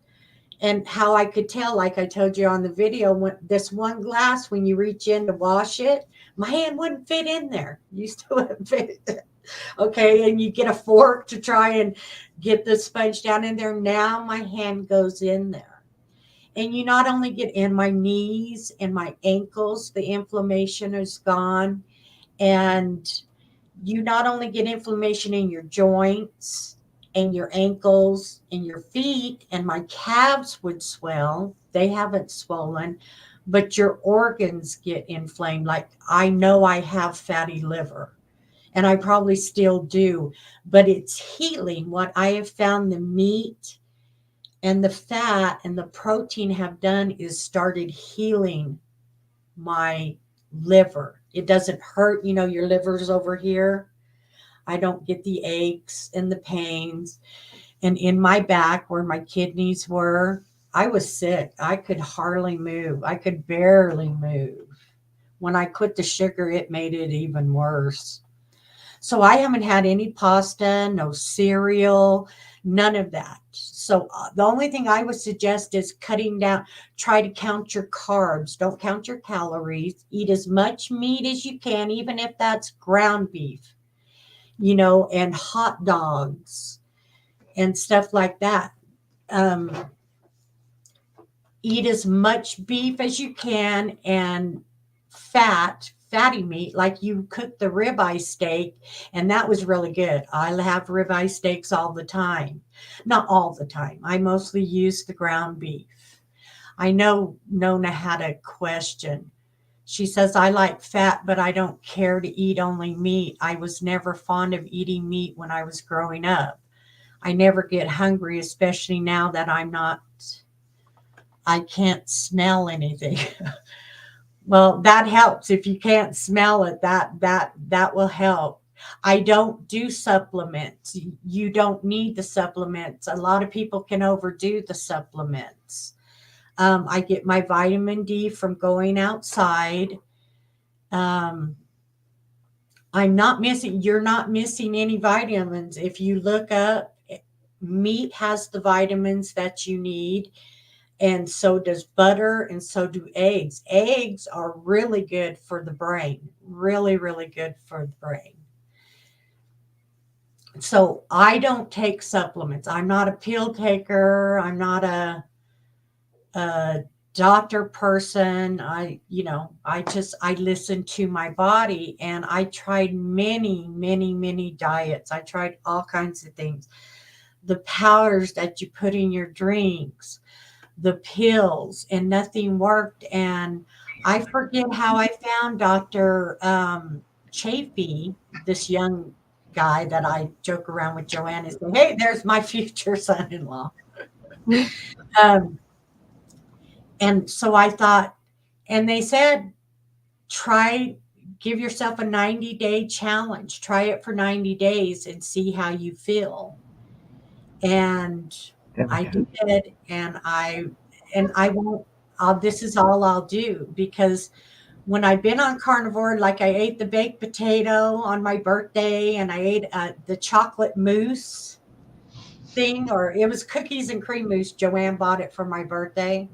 and how I could tell, like I told you on the video, when this one glass, when you reach in to wash it, my hand wouldn't fit in there. Used to wouldn't fit. Okay, and you get a fork to try and get the sponge down in there. Now my hand goes in there. And you not only get in my knees and my ankles, the inflammation is gone. And you not only get inflammation in your joints and your ankles and your feet, and my calves would swell. They haven't swollen, but your organs get inflamed. Like I know I have fatty liver and I probably still do, but it's healing. What I have found the meat and the fat and the protein have done is started healing my liver. It doesn't hurt, your liver's over here. I don't get the aches and the pains. And in my back where my kidneys were, I was sick. I could hardly move. I could barely move. When I quit the sugar, it made it even worse. So I haven't had any pasta, no cereal, none of that. So the only thing I would suggest is cutting down, try to count your carbs, don't count your calories, eat as much meat as you can, even if that's ground beef, and hot dogs and stuff like that. Um, Eat as much beef as you can and fatty meat, like you cook the ribeye steak, and that was really good. I have ribeye steaks all the time. Not all the time. I mostly use the ground beef. I know Nona had a question. She says, I like fat, but I don't care to eat only meat. I was never fond of eating meat when I was growing up. I never get hungry, especially now that I can't smell anything. Well, that helps. If you can't smell it, that will help. I don't do supplements. You don't need the supplements. A lot of people can overdo the supplements. I get my vitamin D from going outside. Um, I'm not missing, you're not missing any vitamins. If you look up, meat has the vitamins that you need, and so does butter, and so do eggs. Eggs are really good for the brain, really, really good for the brain. So I don't take supplements. I'm not a pill taker. I'm not a doctor person. I listened to my body, and I tried many, many, many diets. I tried all kinds of things. The powders that you put in your drinks, the pills, and nothing worked. And I forget how I found Dr. Chafee, this young guy that I joke around with Joanne and say, hey, there's my future son in law. Um, and so I thought, and they said, try, give yourself a 90-day challenge, try it for 90 days and see how you feel. And There we I go. did, and I won't. This is all I'll do, because when I've been on carnivore, like I ate the baked potato on my birthday, and I ate the chocolate mousse thing, or it was cookies and cream mousse. Joanne bought it for my birthday.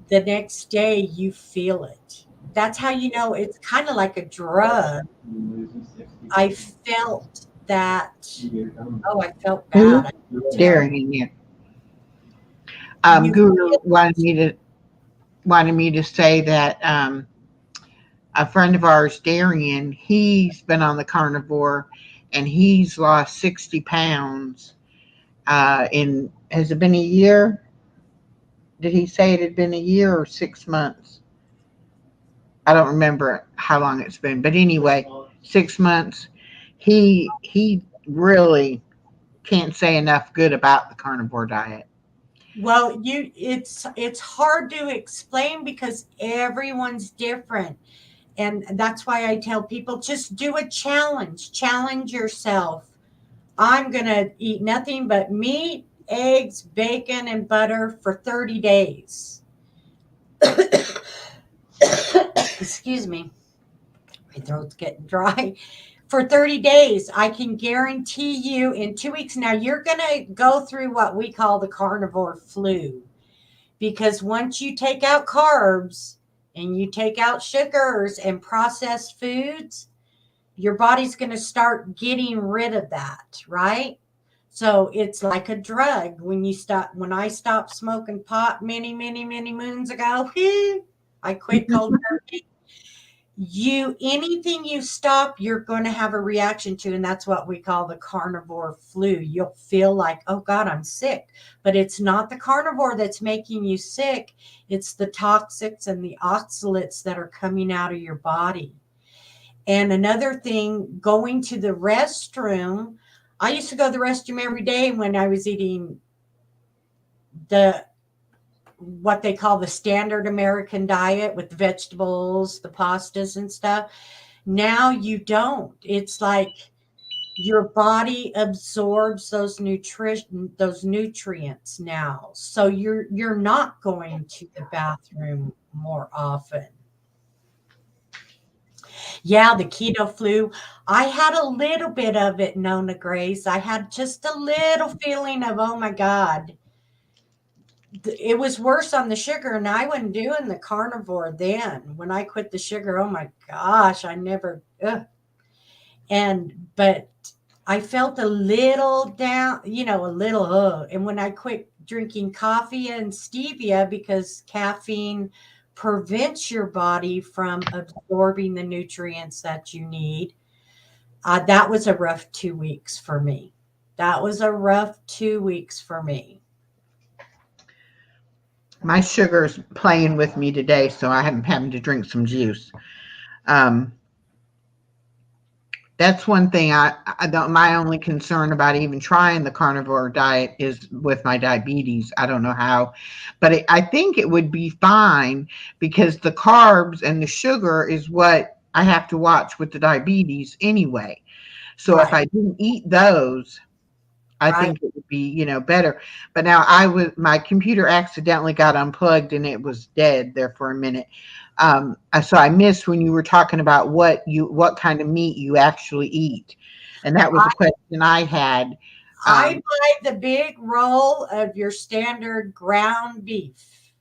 The next day, you feel it. That's how you know it's kind of like a drug. You're losing 60 I pounds. felt that. You're done. Oh, I felt Who? bad. I felt terrible. Daring you. You Guru feel wanted me to say that a friend of ours, Darian, he's been on the carnivore and he's lost 60 pounds. In has it been a year? Did he say it had been a year or 6 months? I don't remember how long it's been, but anyway, 6 months. He really can't say enough good about the carnivore diet. Well, it's hard to explain because everyone's different. And that's why I tell people, just do a challenge. Challenge yourself. I'm going to eat nothing but meat, eggs, bacon, and butter for 30 days. Excuse me. My throat's getting dry. For 30 days, I can guarantee you in 2 weeks. Now, you're going to go through what we call the carnivore flu, because once you take out carbs and you take out sugars and processed foods, your body's going to start getting rid of that, right? So it's like a drug. When I stopped smoking pot many, many, many moons ago, I quit cold turkey. Anything you stop, you're going to have a reaction to, and that's what we call the carnivore flu. You'll feel like, oh God, I'm sick. But it's not the carnivore that's making you sick, it's the toxics and the oxalates that are coming out of your body. And another thing, going to the restroom. I used to go to the restroom every day when I was eating the what they call the standard American diet with the vegetables, the pastas and stuff. Now you don't. It's like your body absorbs those nutrients now. So you're not going to the bathroom more often. Yeah, the keto flu. I had a little bit of it, Nona Grace. I had just a little feeling of, oh my God. It was worse on the sugar, and I wasn't doing the carnivore then. When I quit the sugar, oh my gosh, I never, ugh. But I felt a little down, a little, and when I quit drinking coffee and stevia, because caffeine prevents your body from absorbing the nutrients that you need, that was a rough 2 weeks for me. That was a rough 2 weeks for me. My sugar's playing with me today, so I'm having to drink some juice. Um, that's one thing I don't. My only concern about even trying the carnivore diet is with my diabetes. I don't know how, but I think it would be fine because the carbs and the sugar is what I have to watch with the diabetes anyway. So if Right, I didn't eat those, I right. think it would be, better. But now my computer accidentally got unplugged and it was dead there for a minute. So I missed when you were talking about what kind of meat you actually eat. And that was I, a question I had. I Um, buy the big roll of your standard ground beef,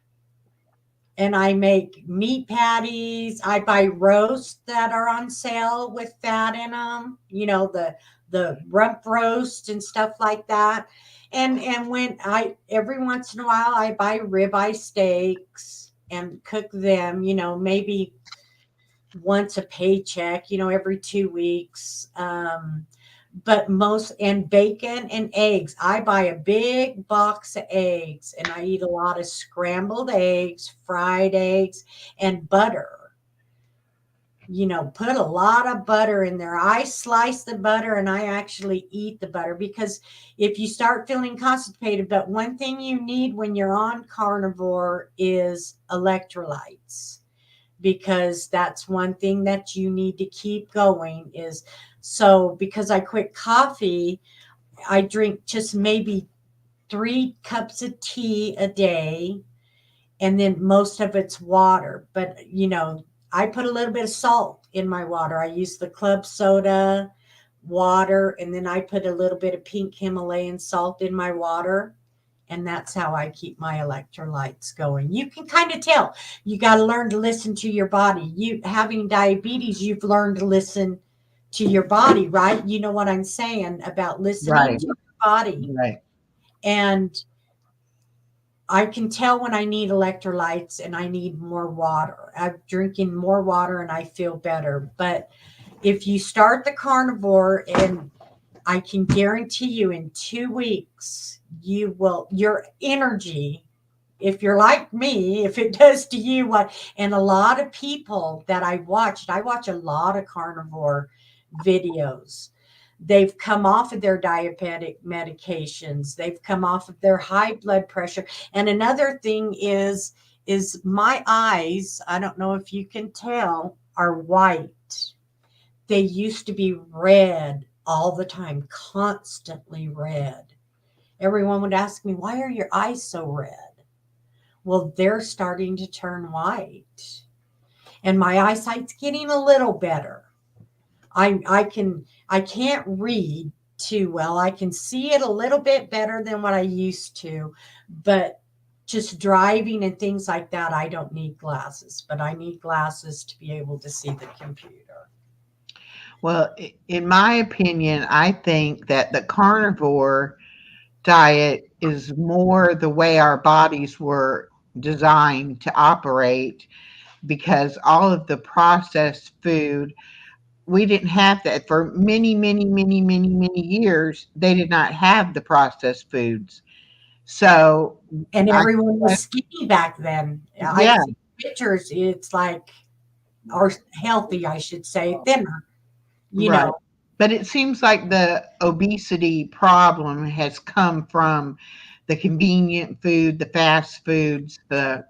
and I make meat patties. I buy roasts that are on sale with fat in them, the rump roast and stuff like that. And when I every once in a while I buy ribeye steaks. and cook them, maybe once a paycheck, every 2 weeks. But most, and bacon and eggs. I buy a big box of eggs and I eat a lot of scrambled eggs, fried eggs, and butter. Put a lot of butter in there. I slice the butter and I actually eat the butter because if you start feeling constipated, but one thing you need when you're on carnivore is electrolytes, because that's one thing that you need to keep going is, so because I quit coffee, I drink just maybe 3 cups of tea a day, and then most of it's water. But I put a little bit of salt in my water. I use the club soda water, and then I put a little bit of pink Himalayan salt in my water. And that's how I keep my electrolytes going. You can kind of tell. You got to learn to listen to your body. You having diabetes, you've learned to listen to your body, right? You know what I'm saying about listening Right. to your body. Right. And I can tell when I need electrolytes and I need more water. I'm drinking more water and I feel better. But if you start the carnivore, and I can guarantee you in 2 weeks, your energy, if you're like me, if it does to you what, and a lot of people that I watch a lot of carnivore videos. They've come off of their diabetic medications. They've come off of their high blood pressure. And another thing is my eyes, I don't know if you can tell, are white. They used to be red all the time, constantly red. Everyone would ask me, "Why are your eyes so red?" Well, they're starting to turn white. And my eyesight's getting a little better. I can't read too well. I can see it a little bit better than what I used to, but just driving and things like that, I don't need glasses, but I need glasses to be able to see the computer. Well, in my opinion, I think that the carnivore diet is more the way our bodies were designed to operate, because all of the processed food, we didn't have that for many, many, many, many, many years. They did not have the processed foods. So And I everyone was guess, skinny back then. I yeah, see pictures, it's like, or healthy, I should say, thinner, you right. know. But it seems like the obesity problem has come from the convenient food, the fast foods, the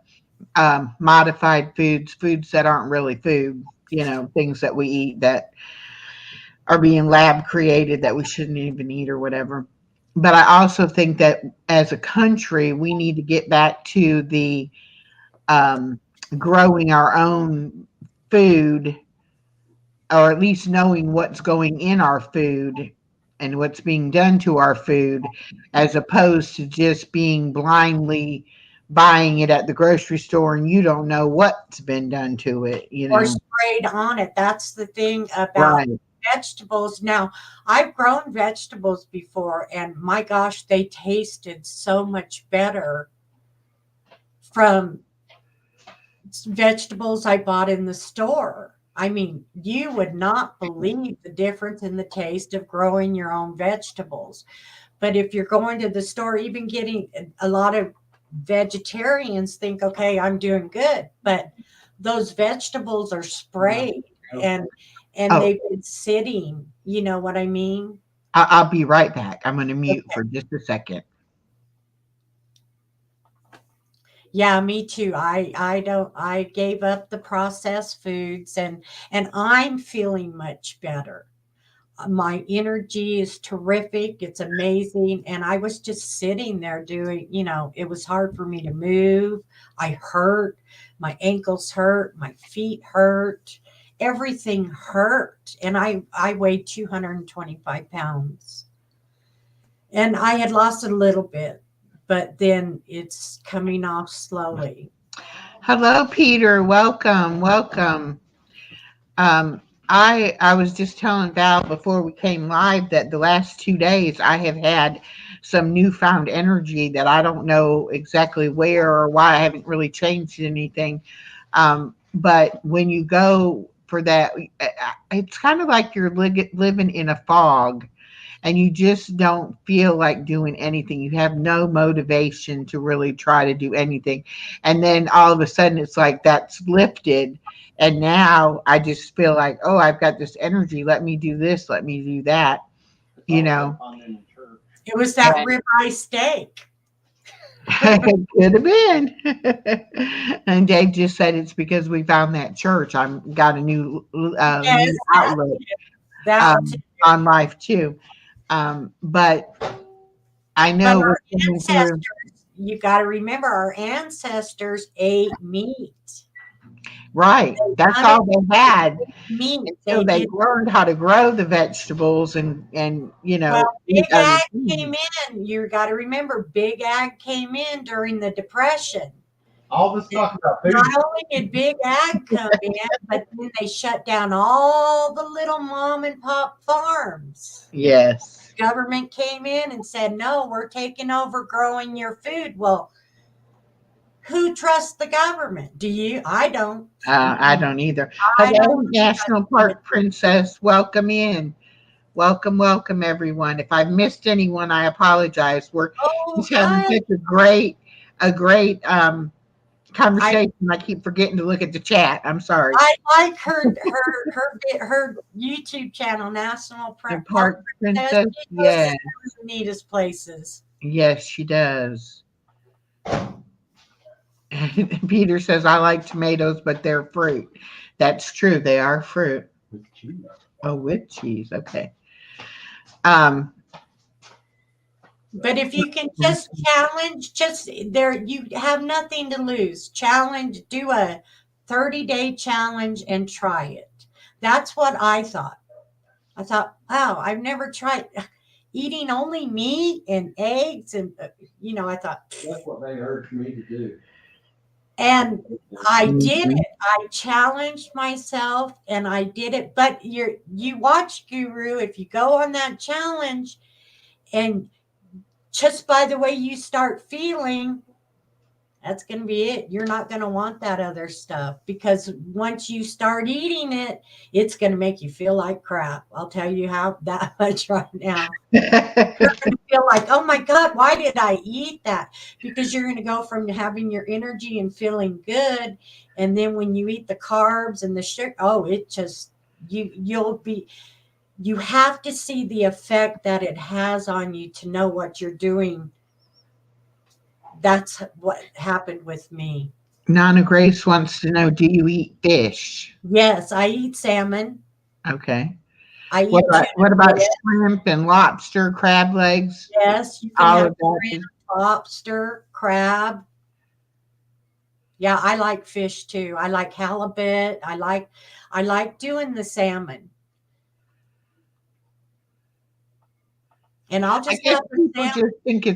modified foods, foods that aren't really food, things that we eat that are being lab created that we shouldn't even eat or whatever. But I also think that as a country, we need to get back to the um, growing our own food, or at least knowing what's going in our food and what's being done to our food, as opposed to just being blindly buying it at the grocery store and you don't know what's been done to it. Or sprayed on it. That's the thing about Right. vegetables. Now, I've grown vegetables before, and my gosh, they tasted so much better from vegetables I bought in the store. I mean, you would not believe the difference in the taste of growing your own vegetables. But if you're going to the store, even getting a lot of vegetarians think, okay, I'm doing good, but those vegetables are sprayed and Oh, they've been sitting. You know what I mean? I'll be right back. I'm going to mute Okay. for just a second. Yeah, me too. I don't I gave up the processed foods, and I'm feeling much better. My energy is terrific. It's amazing. And I was just sitting there doing, it was hard for me to move. I hurt. My ankles hurt. My feet hurt. Everything hurt. And I weighed 225 pounds. And I had lost a little bit, but then it's coming off slowly. Hello, Peter. Welcome. Welcome. I was just telling Val before we came live that the last 2 days I have had some newfound energy that I don't know exactly where or why. I haven't really changed anything. But when you go for that, it's kind of like you're living in a fog and you just don't feel like doing anything. You have no motivation to really try to do anything. And then all of a sudden it's like that's lifted. And now I just feel like, oh, I've got this energy. Let me do this. Let me do that. You know, It was that ribeye steak. it could have been. And Dave just said it's because we found that church. I'm got a Yes, new outlet that too. on life too. But I But know our we're coming through. ancestors, you got to remember, our ancestors ate meat. Right. They That's hunted all they had meat. until They they did. learned how to grow the vegetables and Well, eat Big other Ag came things. in. You got to remember, Big Ag came in during the Depression. All this talk about Not food. only did Big Ag come in, but then they shut down all the little mom and pop farms. Yes. Government came in and said, no, we're taking over growing your food. Well, who trusts the government? Do you? I don't. I don't either. I Hello, don't National trust it. Park Princess. Welcome in. Welcome, welcome, everyone. If I've missed anyone, I apologize. We're Oh, just having hi. such a great I conversation. I keep forgetting to look at the chat. I'm sorry. I like her YouTube channel, National The Park Park Princess. Princess, She goes to yes, some of the neatest places. yes, she does. Peter says, I like tomatoes, but they're fruit. That's true. They are fruit. With cheese. Oh, with cheese. Okay. Um, But if you can just challenge, just there, you have nothing to lose. Challenge, do a 30-day challenge and try it. That's what I thought. I thought, wow, I've never tried eating only meat and eggs. And, I thought, That's what they urged me to do. and I did mhm. it. I challenged myself and I did it. But you watch Guru, if you go on that challenge and just by the way you start feeling, that's going to be it. You're not going to want that other stuff because once you start eating it, it's going to make you feel like crap. I'll tell you how that much right now. You're going to feel like, oh my God, why did I eat that? Because you're going to go from having your energy and feeling good. And then when you eat the carbs and the sugar, oh, it just, you have to see the effect that it has on you to know what you're doing. That's what happened with me. Nana Grace wants to know, do you eat fish? Yes, I eat salmon. Okay. I What eat about tuna what about fish. shrimp and lobster, crab legs? Yes, you can All have of that. shrimp, lobster, crab. Yeah, I like fish too. I like halibut. I like doing the salmon. And I'll I just guess have the people salmon. just think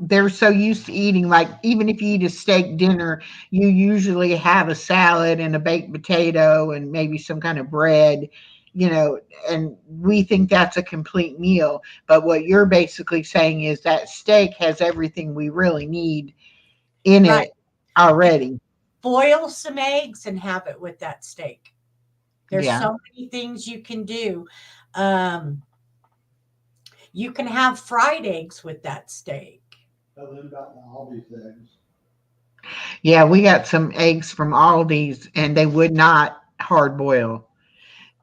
they're so used to eating, like, even if you eat a steak dinner, you usually have a salad and a baked potato and maybe some kind of bread, you know, and we think that's a complete meal. But what you're basically saying is that steak has everything we really need in Right. it already. Boil some eggs and have it with that steak. There's Yeah. so many things you can do. Um, you can have fried eggs with that steak. Tell them about the Aldi's eggs. Yeah, we got some eggs from Aldi's and they would not hard boil.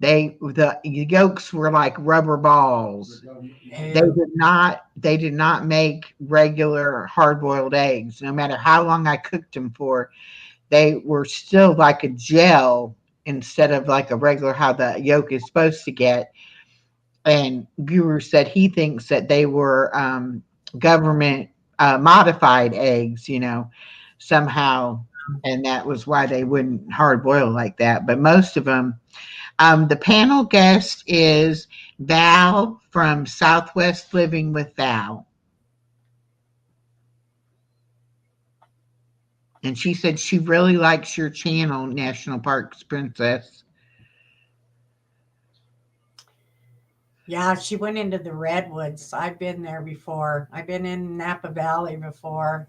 The yolks were like rubber balls. Ew. They did not make regular hard boiled eggs. No matter how long I cooked them for, they were still like a gel instead of like a regular how the yolk is supposed to get. And Guru said he thinks that they were government modified eggs, somehow, and that was why they wouldn't hard boil like that. But most of them, the panel guest is Val from Southwest Living with Val. And she said she really likes your channel, National Parks Princess. Yeah, she went into the redwoods. I've been there before. I've been in Napa Valley before.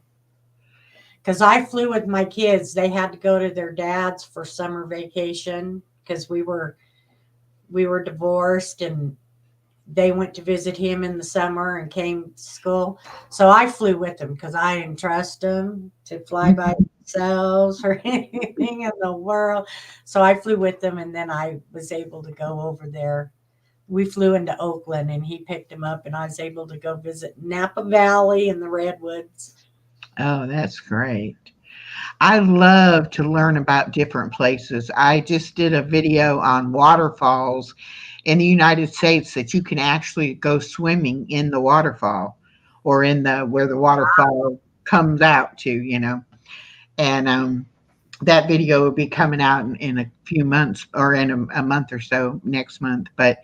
Because I flew with my kids. They had to go to their dad's for summer vacation because we were divorced, and they went to visit him in the summer and came to school. So I flew with them because I didn't trust them to fly by themselves or anything in the world. So I flew with them, and then I was able to go over there. We flew into Oakland, and he picked him up, and I was able to go visit Napa Valley and the redwoods. Oh, that's great. I love to learn about different places. I just did a video on waterfalls in the United States that you can actually go swimming in the waterfall or in the where the waterfall comes out to, And that video will be coming out in a few months or in a month or so next month. But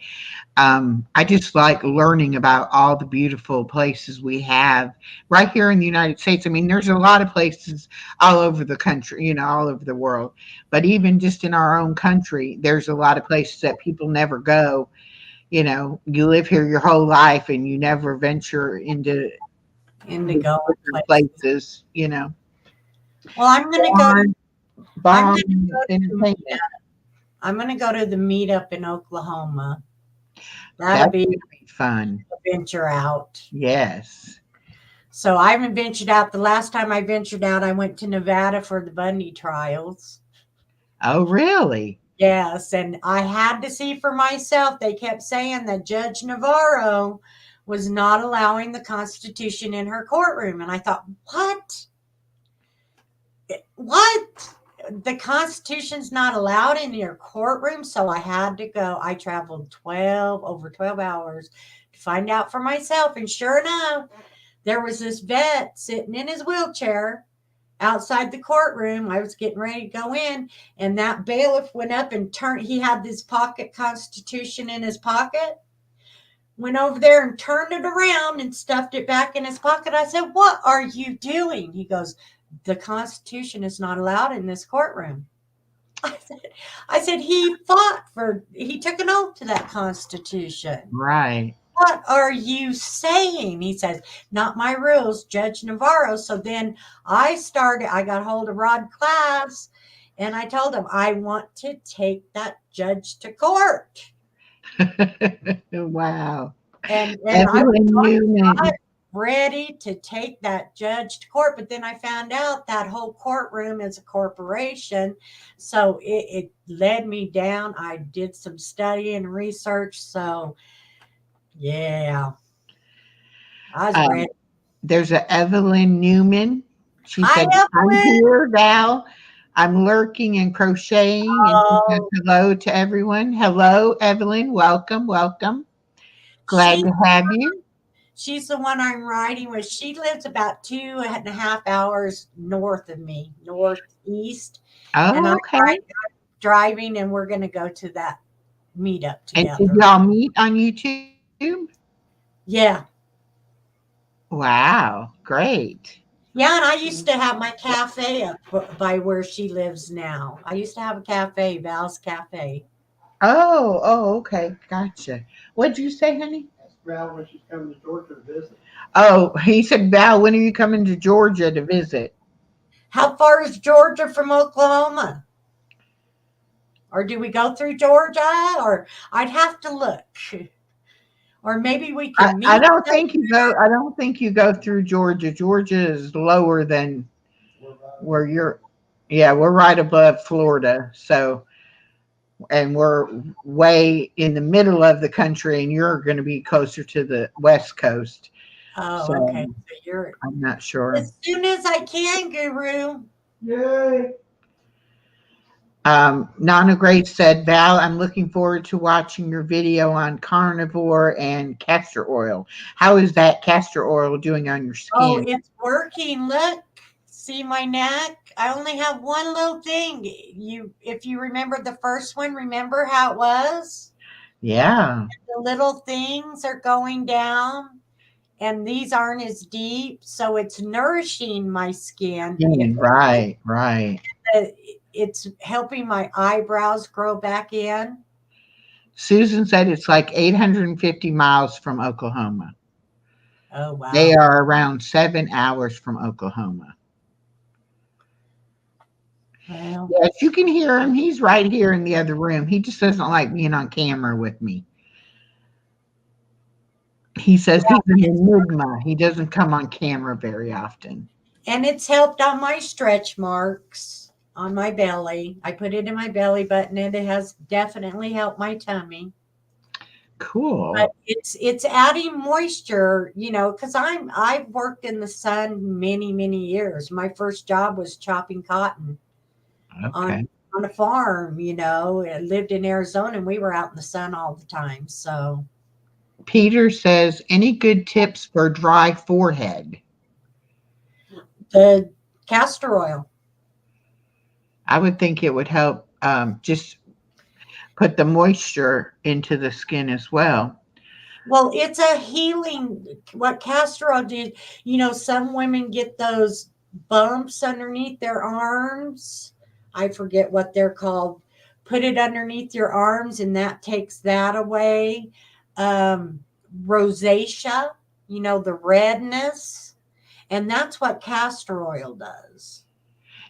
I just like learning about all the beautiful places we have right here in the United States. I mean, there's a lot of places all over the country, all over the world. But even just in our own country, there's a lot of places that people never go. You live here your whole life and you never venture into the Indigo different places. places. Well, I'm gonna go. Barn, I'm barn gonna go to the entertainment. I'm gonna go to the meetup in Oklahoma. That'll That's be going to be fun. a venture out. Yes. So I haven't ventured out. The last time I ventured out, I went to Nevada for the Bundy trials. Oh, really? Yes, and I had to see for myself. They kept saying that Judge Navarro was not allowing the Constitution in her courtroom. And I thought, what? What? The Constitution's not allowed in your courtroom. So I had to go. I traveled over 12 hours to find out for myself. And sure enough, there was this vet sitting in his wheelchair outside the courtroom. I was getting ready to go in, and that bailiff went up and turned. He had this pocket Constitution in his pocket. Went over there and turned it around and stuffed it back in his pocket. I said, "What are you doing?" He goes, "The Constitution is not allowed in this courtroom." I said, he took an oath to that Constitution. Right. What are you saying? He says, not my rules, Judge Navarro. So then I got hold of Rod Class, and I told him, I want to take that judge to court. Wow. And I was Evelyn Newman. ready to take that judge to court. But then I found out that whole courtroom is a corporation. So it led me down. I did some study and research. So, yeah, I was Um, ready. there's a Evelyn Newman. She Hi, said, I'm Evelyn. here, Val. I'm lurking and crocheting. And she says Oh, hello to everyone. Hello, Evelyn. Welcome, welcome. Glad she's to have you. she's the one I'm riding with. She lives about 2.5 hours north of me, northeast, and Oh, I'm okay. driving, and we're going to go to that meetup And did together. y'all meet on YouTube? Yeah, Wow, great. yeah. And I used to have my cafe up by where she lives now. I used to have a cafe, Val's Cafe. Oh, okay. Gotcha. What'd you say, honey? Ask Val when she's coming to Georgia to visit. Oh, he said, Val, when are you coming to Georgia to visit? How far is Georgia from Oklahoma? Or do we go through Georgia? Or I'd have to look. Or maybe we I, can I meet. don't think you go. I don't think you go through Georgia. Georgia is lower than We're right where you're. Yeah, we're right above Florida. So, and we're way in the middle of the country, and you're going to be closer to the West Coast. Oh, So, okay. So you're I'm not sure. as soon as I can, Guru. Yay! Nana Grace said, Val, I'm looking forward to watching your video on carnivore and castor oil. How is that castor oil doing on your Oh, skin? it's working. Look, see my neck. I only have one little thing. If you remember the first one, remember how it was? Yeah. The little things are going down, and these aren't as deep, so it's nourishing my skin. If Right, right. uh, it's helping my eyebrows grow back in. Susan said it's like 850 miles from Oklahoma. Oh, wow. They are around 7 hours from Oklahoma. Well, Yes, you can hear him. He's right here in the other room. He just doesn't like being on camera with me. He says he's an enigma. He doesn't come on camera very often. and it's helped on my stretch marks on my belly. I put it in my belly button, and it has definitely helped my tummy. Cool. But it's adding moisture, because I've worked in the sun many years. My first job was chopping cotton Okay. on a farm. I lived in Arizona, and we were out in the sun all the time. So Peter says, any good tips for dry forehead? the castor oil. I would think it would help just put the moisture into the skin as well. Well, it's a healing. What castor oil did, some women get those bumps underneath their arms. I forget what they're called. Put it underneath your arms, and that takes that away. Rosacea, the redness. And that's what castor oil does.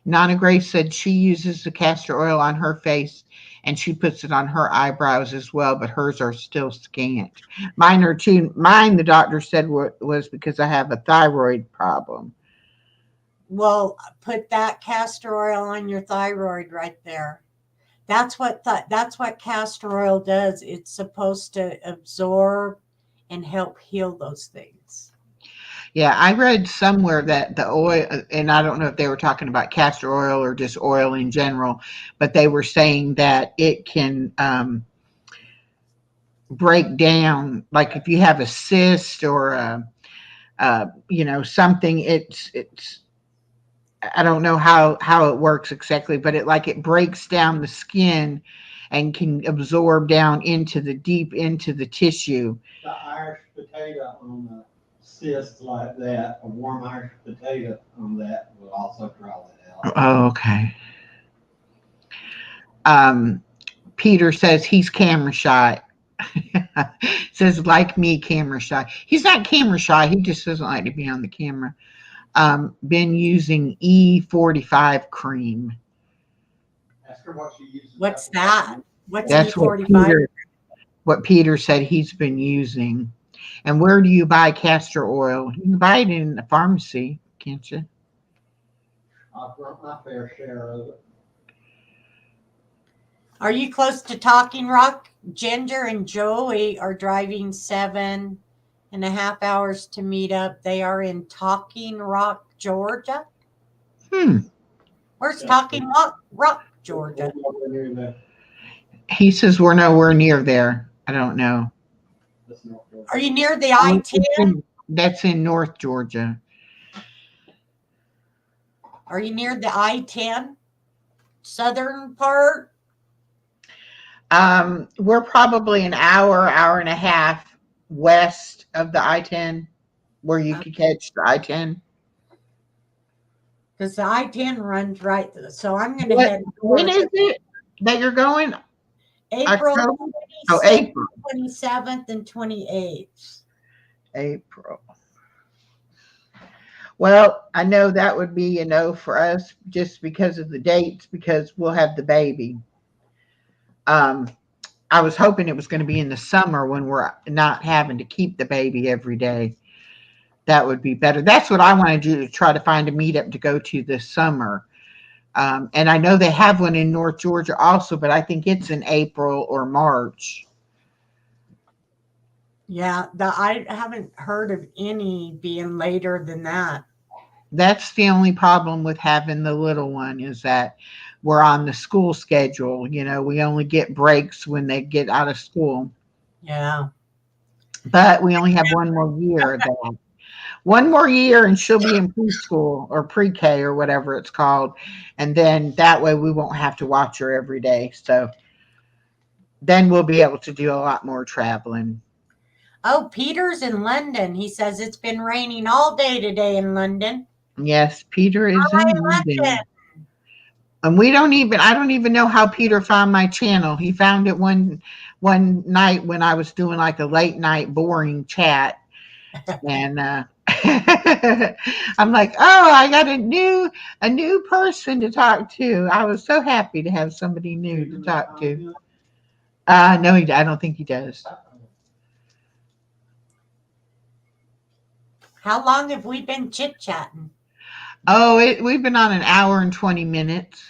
Nana Grace said she uses the castor oil on her face and she puts it on her eyebrows as well, but hers are still scant. Mine are too. Mine, the doctor said, was because I have a thyroid problem. Well, put that castor oil on your thyroid right there. That's what castor oil does. It's supposed to absorb and help heal those things. Yeah, I read somewhere that the oil, and I don't know if they were talking about castor oil or just oil in general, but they were saying that it can break down, like if you have a cyst or something. It's I don't know how it works exactly, but it breaks down the skin and can absorb down into the deep into the tissue. The Irish potato on a cyst like that, a warm Irish potato on that will also draw it out. Oh, okay. Peter says he's camera shy. Says like me, camera shy. He's not camera shy. He just doesn't like to be on the camera. Been using E45 cream. Ask her what she uses. What's that? What's That's E45? what Peter said he's been using. And where do you buy castor oil? You can buy it in the pharmacy, can't you? I've got my fair share of it. Are you close to Talking Rock? Ginger and Joey are driving 7.5 hours to meet up. They are in Talking Rock, Georgia. Where's Talking Rock, Georgia? He says we're nowhere near there. I don't know. Are you near the I-10? That's in North Georgia. Are you near the I-10 southern part? We're probably an hour and a half west of the I-10, where you could catch the I-10. Because the I-10 runs right through. So I'm going to head When is it that you're going? April October? 26th, April. 27th, and 28th. April. Well, I know that would be a no for us just because of the dates, because we'll have the baby. I was hoping it was going to be in the summer when we're not having to keep the baby every day. That would be better. That's what I want to do, to try to find a meetup to go to this summer. And I know they have one in North Georgia also, but I think it's in April or March. Yeah, I haven't heard of any being later than that. That's the only problem with having the little one, is that we're on the school schedule. We only get breaks when they get out of school. Yeah. But we only have one more year of that. One more year and she'll be in preschool or pre-K or whatever it's called. And then that way we won't have to watch her every day. So then we'll be able to do a lot more traveling. Oh, Peter's in London. He says it's been raining all day today in London. Yes, Peter is in London. And we don't even I don't even know how Peter found my channel. He found it one night when I was doing like a late night boring chat, and I'm like, "Oh, I got a new person to talk to." I was so happy to have somebody new to talk to. No, I don't think he does. How long have we been chit chatting? Oh, we've been on an hour and 20 minutes.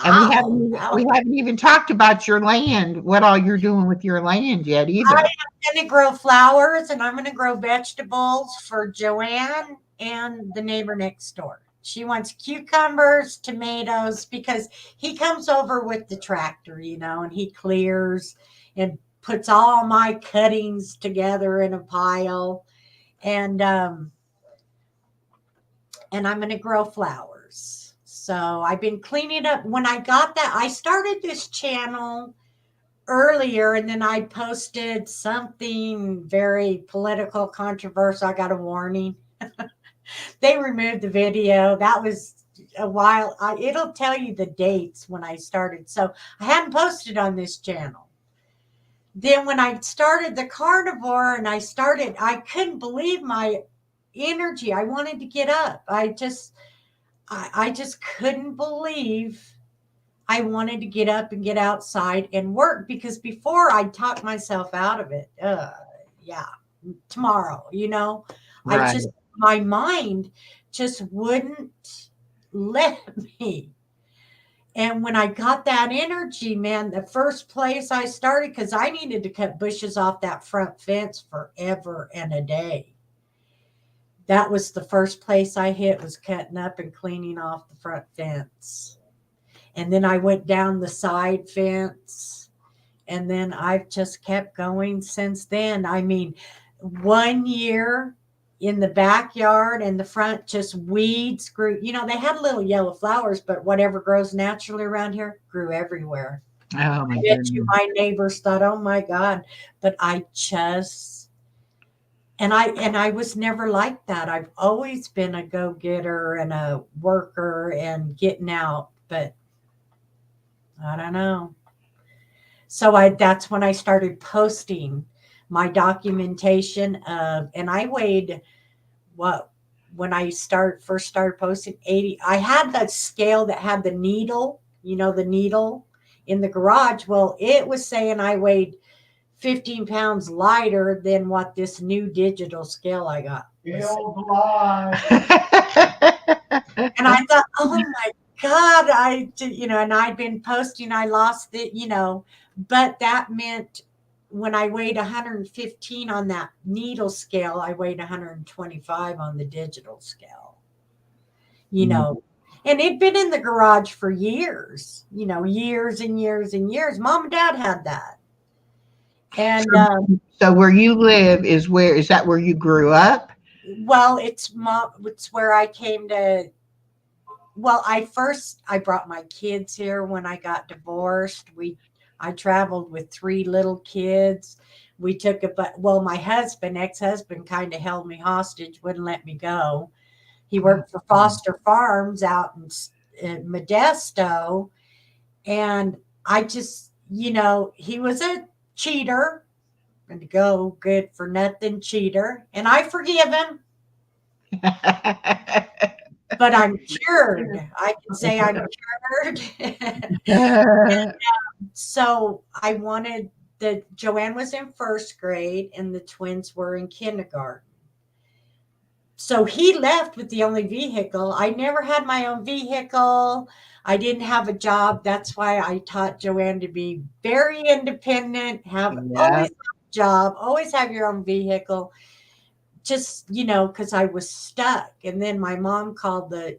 And we haven't Wow. even, we haven't even talked about your land, what all you're doing with your land yet I'm either. going to grow flowers and I'm going to grow vegetables for Joanne and the neighbor next door. She wants cucumbers, tomatoes, because he comes over with the tractor, and he clears and puts all my cuttings together in a pile. And and I'm going to grow flowers. So I've been cleaning up. When I got that, I started this channel earlier, and then I posted something very political, controversial. I got a warning. They removed the video. That was a while. It'll tell you the dates when I started. So I hadn't posted on this channel. Then when I started the carnivore and I couldn't believe my energy. I wanted to get up. I just couldn't believe I wanted to get up and get outside and work, because before I talked myself out of it. Yeah, tomorrow, I Right. just, my mind just wouldn't let me. And when I got that energy, man, the first place I started, because I needed to cut bushes off that front fence forever and a day. That was the first place I hit, was cutting up and cleaning off the front fence. And then I went down the side fence, and then I've just kept going since then. I mean, 1 year in the backyard and the front, just weeds grew. They had little yellow flowers, but whatever grows naturally around here grew everywhere. Oh my I bet you goodness. my neighbors thought, "Oh my God," but I just and I was never like that. I've always been a go-getter and a worker and getting out, but I don't know. So that's when I started posting my documentation of, and I weighed what, when I first started posting, 80. I had that scale that had the needle, the needle in the garage. Well, it was saying I weighed 15 pounds lighter than what this new digital scale I got was. And I thought, "Oh my God," and I'd been posting, I lost it, but that meant when I weighed 115 on that needle scale, I weighed 125 on the digital scale, you know. And it'd been in the garage for years, years and years and years. Mom and Dad had that. And So where you live is that where you grew up? well, it's where I came to. Well, I brought my kids here when I got divorced. I traveled with three little kids. We took my ex-husband kind of held me hostage, wouldn't let me go. He worked for Foster Farms out in Modesto, and I just, he was a cheater, and go good for nothing cheater, and I forgive him. But I'm cured. I can say I'm cured. So I wanted Joanne was in first grade and the twins were in kindergarten. So he left with the only vehicle. I never had my own vehicle. I didn't have a job. That's why I taught Joanne to be very independent, Yeah. always have a job, always have your own vehicle. Just, because I was stuck. And then my mom called him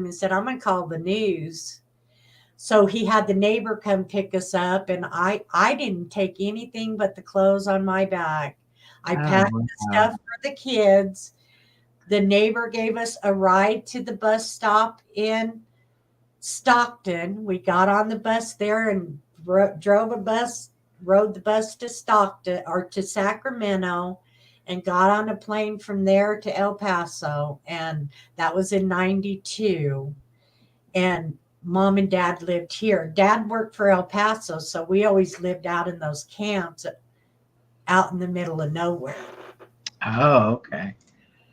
and said, "I'm going to call the news." So he had the neighbor come pick us up, and I didn't take anything but the clothes on my back. I Oh, packed the wow. stuff for the kids. The neighbor gave us a ride to the bus stop in Stockton. We got on the bus there and rode the bus to Stockton or to Sacramento, and got on a plane from there to El Paso. And that was in 92. and mom and dad lived here. Dad worked for El Paso, so we always lived out in those camps out in the middle of nowhere. Oh, okay.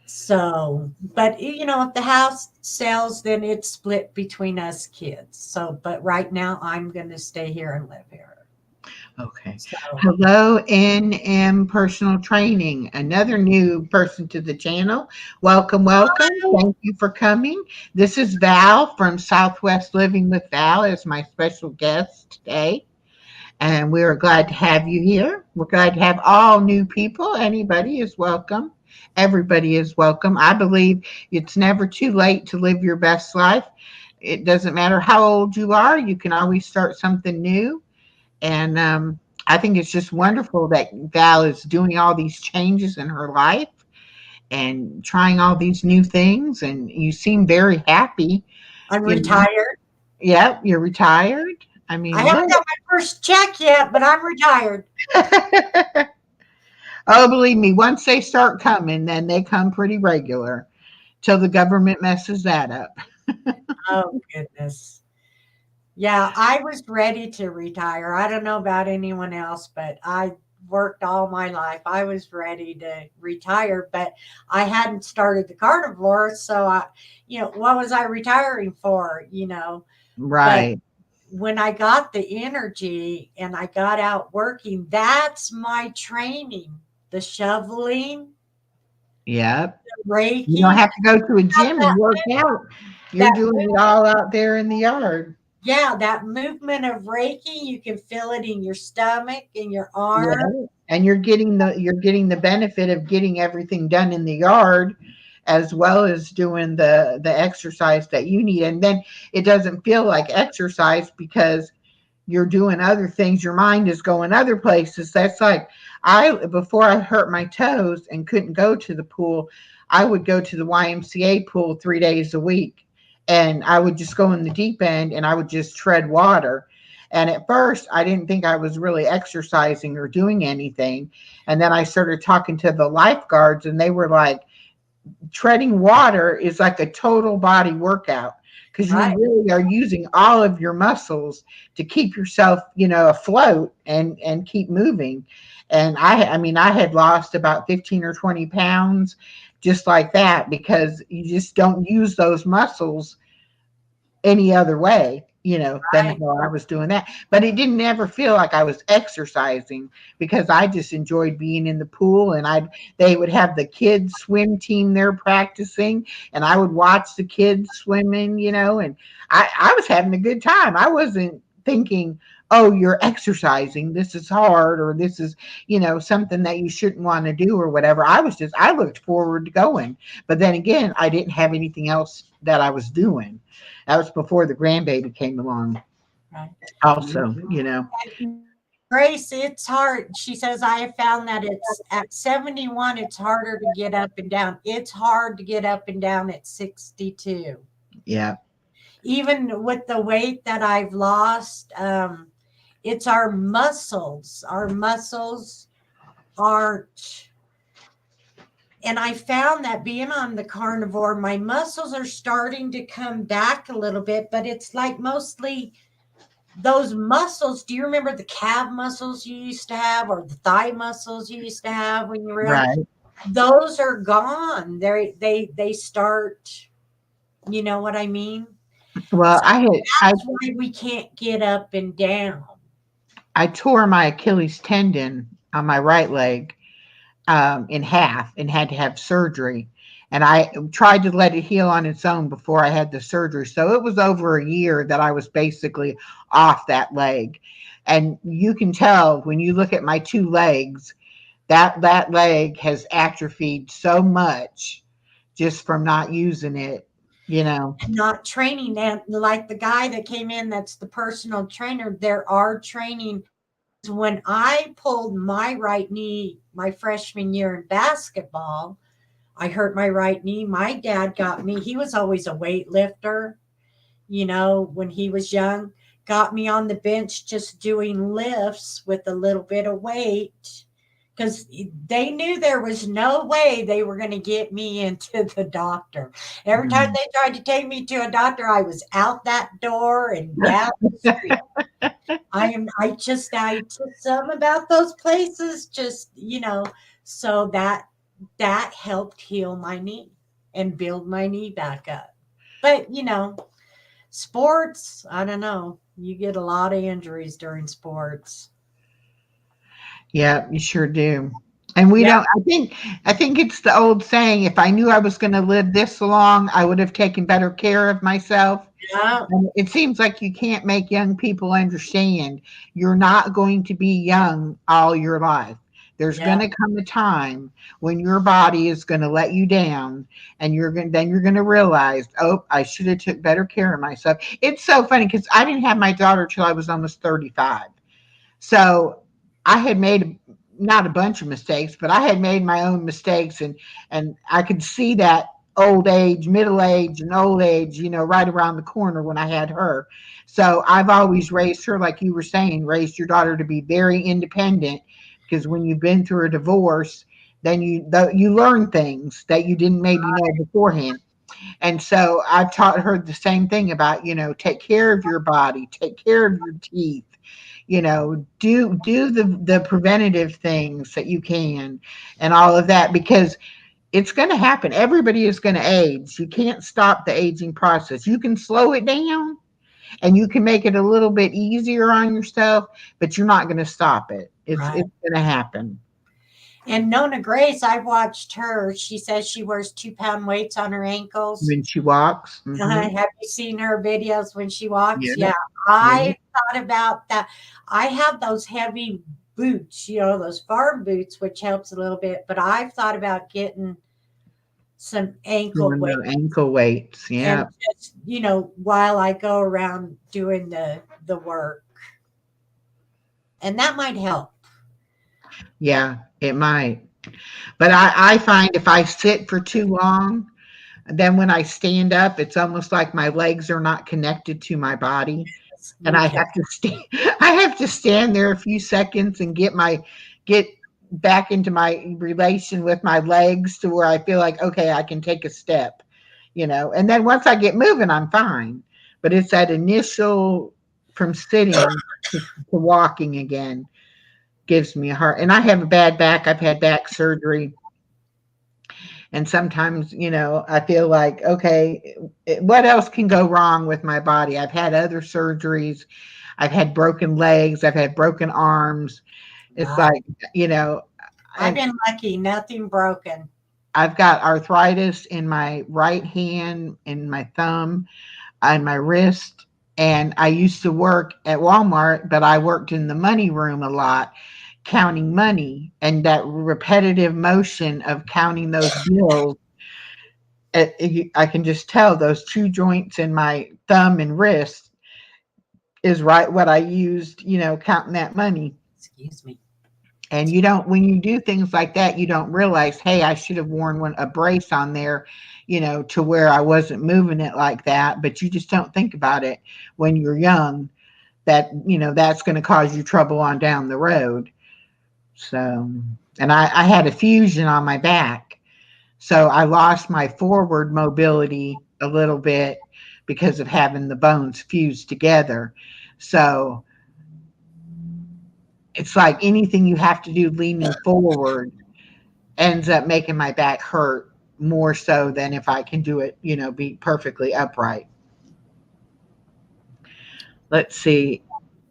So, but if the house sells, then it's split between us kids. So, but right now I'm going to stay here and live here. Okay. So, Hello, NM Personal Training, another new person to the channel. Welcome, welcome. Thank you for coming. This is Val from Southwest Living with Val as my special guest today. And we are glad to have you here. We're glad to have all new people. Anybody is welcome. Everybody is welcome. I believe it's never too late to live your best life. It doesn't matter how old you are, you can always start something new. And I think it's just wonderful that Val is doing all these changes in her life and trying all these new things. And you seem very happy. I'm You know, retired. yeah, you're retired. I I mean, haven't what? got my first check yet, but I'm retired. Oh, believe me, once they start coming, then they come pretty regular till the government messes that up. Oh, goodness. Yeah, I was ready to retire. I don't know about anyone else, but I worked all my life. I was ready to retire, but I hadn't started the carnivore. So what was I retiring for? But Right. when I got the energy and I got out working, that's my training. The shoveling, Yep. You don't raking, have to go to a gym and work out. You're that doing it all out there in the yard. yeah, that movement of raking, you can feel it in your stomach, in your Yeah. arm. And you're getting the benefit of getting everything done in the yard as well as doing the exercise that you need. And then it doesn't feel like exercise because you're doing other things. Your mind is going other places. That's like before I hurt my toes and couldn't go to the pool, I would go to the YMCA pool 3 days a week. And I would just go in the deep end and I would just tread water. And at first, I didn't think I was really exercising or doing anything. And then I started talking to the lifeguards, and they were like, treading water is like a total body workout because you Right. really are using all of your muscles to keep yourself, afloat and keep moving. And I mean, I had lost about 15 or 20 pounds just like that because you just don't use those muscles any other way, than Right. how I was doing that. But it didn't ever feel like I was exercising because I just enjoyed being in the pool, and they would have the kids swim team there practicing, and I would watch the kids swimming, and I was having a good time. I wasn't thinking, oh, you're exercising, this is hard, or this is, something that you shouldn't want to do or whatever. I looked forward to going. But then again, I didn't have anything else that I was doing. That was before the grandbaby came along, Right. also. Grace, it's hard. She says, I have found that it's at 71, it's harder to get up and down. It's hard to get up and down at 62. Yeah. Even with the weight that I've lost, it's our muscles. Our muscles aren't. And I found that being on the carnivore, my muscles are starting to come back a little bit, but it's like mostly those muscles. Do you remember the calf muscles you used to have or the thigh muscles you used to have when you were young? Right. Those are gone. They start, you know what I mean? Well, So that's why we can't get up and down. I tore my Achilles tendon on my right leg in half and had to have surgery. And I tried to let it heal on its own before I had the surgery. So it was over a year that I was basically off that leg. And you can tell when you look at my two legs that leg has atrophied so much just from not using it. And not training. And like the guy that came in, that's the personal trainer, there are training. When I pulled my right knee my freshman year in basketball, I hurt my right knee. My dad got me, he was always a weightlifter, when he was young, got me on the bench just doing lifts with a little bit of weight, because they knew there was no way they were going to get me into the doctor. Every time Mm. they tried to take me to a doctor, I was out that door and down the street. I just some about those places, just, so that helped heal my knee and build my knee back up. But, sports, I don't know. You get a lot of injuries during sports. Yeah, you sure do. And we Yeah. don't I think it's the old saying, if I knew I was going to live this long, I would have taken better care of myself. Yeah. And it seems like you can't make young people understand you're not going to be young all your life. There's Yeah. going to come a time when your body is going to let you down, and you're going to realize, oh, I should have took better care of myself. It's so funny because I didn't have my daughter till I was almost 35. So I had made not a bunch of mistakes, but I had made my own mistakes, and I could see that old age, middle age, and old age, right around the corner when I had her. So I've always raised her, like you were saying, raised your daughter to be very independent, because when you've been through a divorce, then you learn things that you didn't maybe know beforehand. And so I've taught her the same thing about, take care of your body, take care of your teeth, do the preventative things that you can, and all of that, because it's going to happen. Everybody is going to age. You can't stop the aging process. You can slow it down, and you can make it a little bit easier on yourself, but you're not going to stop it. It's Right. going to happen. And Nona Grace, I watched her. She says she wears 2-pound weights on her ankles. When she walks. Hmm. Have you seen her videos when she walks? Yeah. Yeah, Yeah. I thought about that. I have those heavy boots, those farm boots, which helps a little bit. But I've thought about getting some ankle Doing weight, the ankle weights. and Yeah. just, while I go around doing the work, and that might help. Yeah, it might. But I find if I sit for too long, then when I stand up, it's almost like my legs are not connected to my body, and Me too. I have to stand there a few seconds and get back into my relation with my legs to where I feel like, okay, I can take a step, and then once I get moving, I'm fine. But it's that initial from sitting to walking again gives me a heart. And I have a bad back. I've had back surgery. And sometimes, I feel like, okay, what else can go wrong with my body? I've had other surgeries. I've had broken legs. I've had broken arms. It's Wow. like, you know, I've and been lucky, nothing broken. I've got arthritis in my right hand, in my thumb, on my wrist. And I used to work at Walmart, but I worked in the money room a lot, counting money, and that repetitive motion of counting those bills. I can just tell those two joints in my thumb and wrist is right what I used, counting that money. Excuse me. And when you do things like that, you don't realize, hey, I should have worn a brace on there, to where I wasn't moving it like that. But you just don't think about it when you're young, that, that's going to cause you trouble on down the road. So, and I had a fusion on my back. So I lost my forward mobility a little bit because of having the bones fused together. So it's like anything you have to do leaning forward ends up making my back hurt more so than if I can do it, be perfectly upright. Let's see.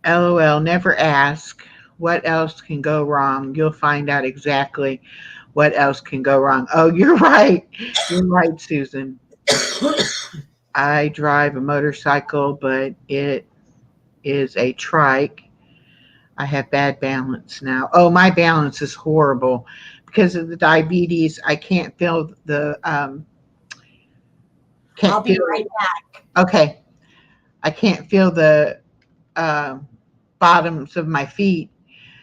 LOL, never ask what else can go wrong. You'll find out exactly what else can go wrong. Oh, you're right. You're right, Susan. I drive a motorcycle, but it is a trike. I have bad balance now. Oh, my balance is horrible because of the diabetes. I can't feel the I'll can't be feel. right back. Okay, I can't feel the uh, bottoms of my feet,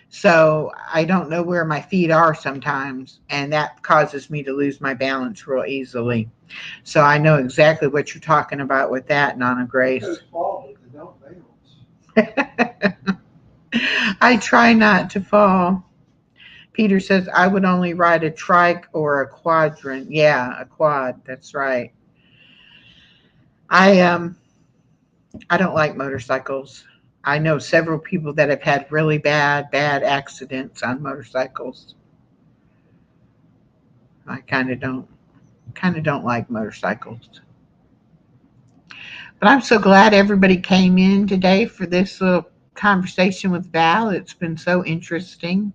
so I don't know where my feet are sometimes, and that causes me to lose my balance real easily. So I know exactly what you're talking about with that, Nana Grace. Those fall, but they don't balance. I try not to fall. Peter says, I would only ride a trike or a quadrant. Yeah, a quad. That's right. I I don't like motorcycles. I know several people that have had really bad accidents on motorcycles. I kind of don't like motorcycles. But I'm so glad everybody came in today for this little conversation with Val. It's been so interesting.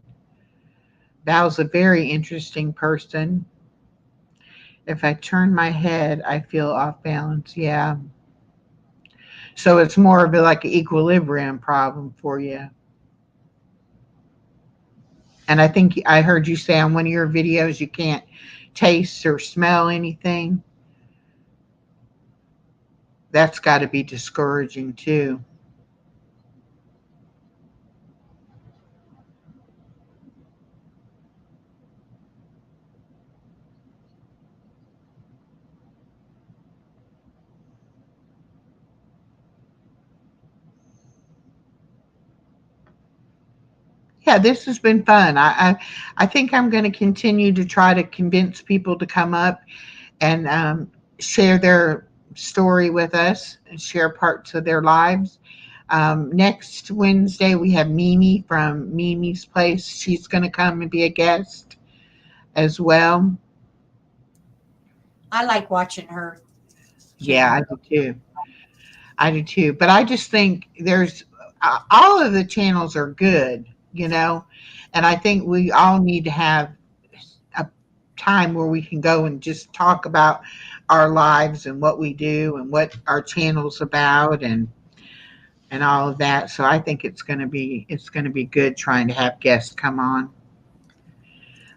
Val's a very interesting person. If I turn my head, I feel off balance. Yeah. So it's more of a, like an equilibrium problem for you. And I think I heard you say on one of your videos you can't taste or smell anything. That's got to be discouraging too. Yeah, this has been fun. I think I'm going to continue to try to convince people to come up and share their story with us and share parts of their lives. Next Wednesday, we have Mimi from Mimi's Place. She's going to come and be a guest as well. I like watching her Yeah, channel. I do too. I do too. But I just think there's all of the channels are good, you know, and I think we all need to have a time where we can go and just talk about our lives and what we do and what our channel's about and all of that. So I think it's going to be good trying to have guests come on.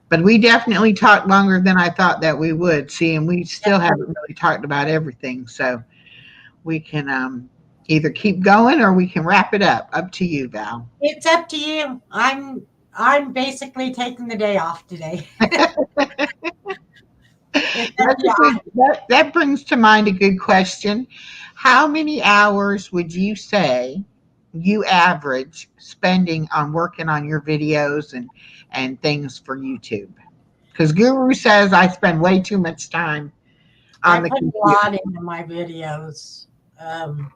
But we definitely talked longer than I thought that we would. See, and we still haven't really talked about everything. So we can either keep going or we can wrap it up. Up to you, Val. It's up to you. I'm basically taking the day off today. It's up That's to a you. that brings to mind a good question. How many hours would you say you average spending on working on your videos and things for YouTube? Because Guru says I spend way too much time I on the put a computer. lot into my videos. Um,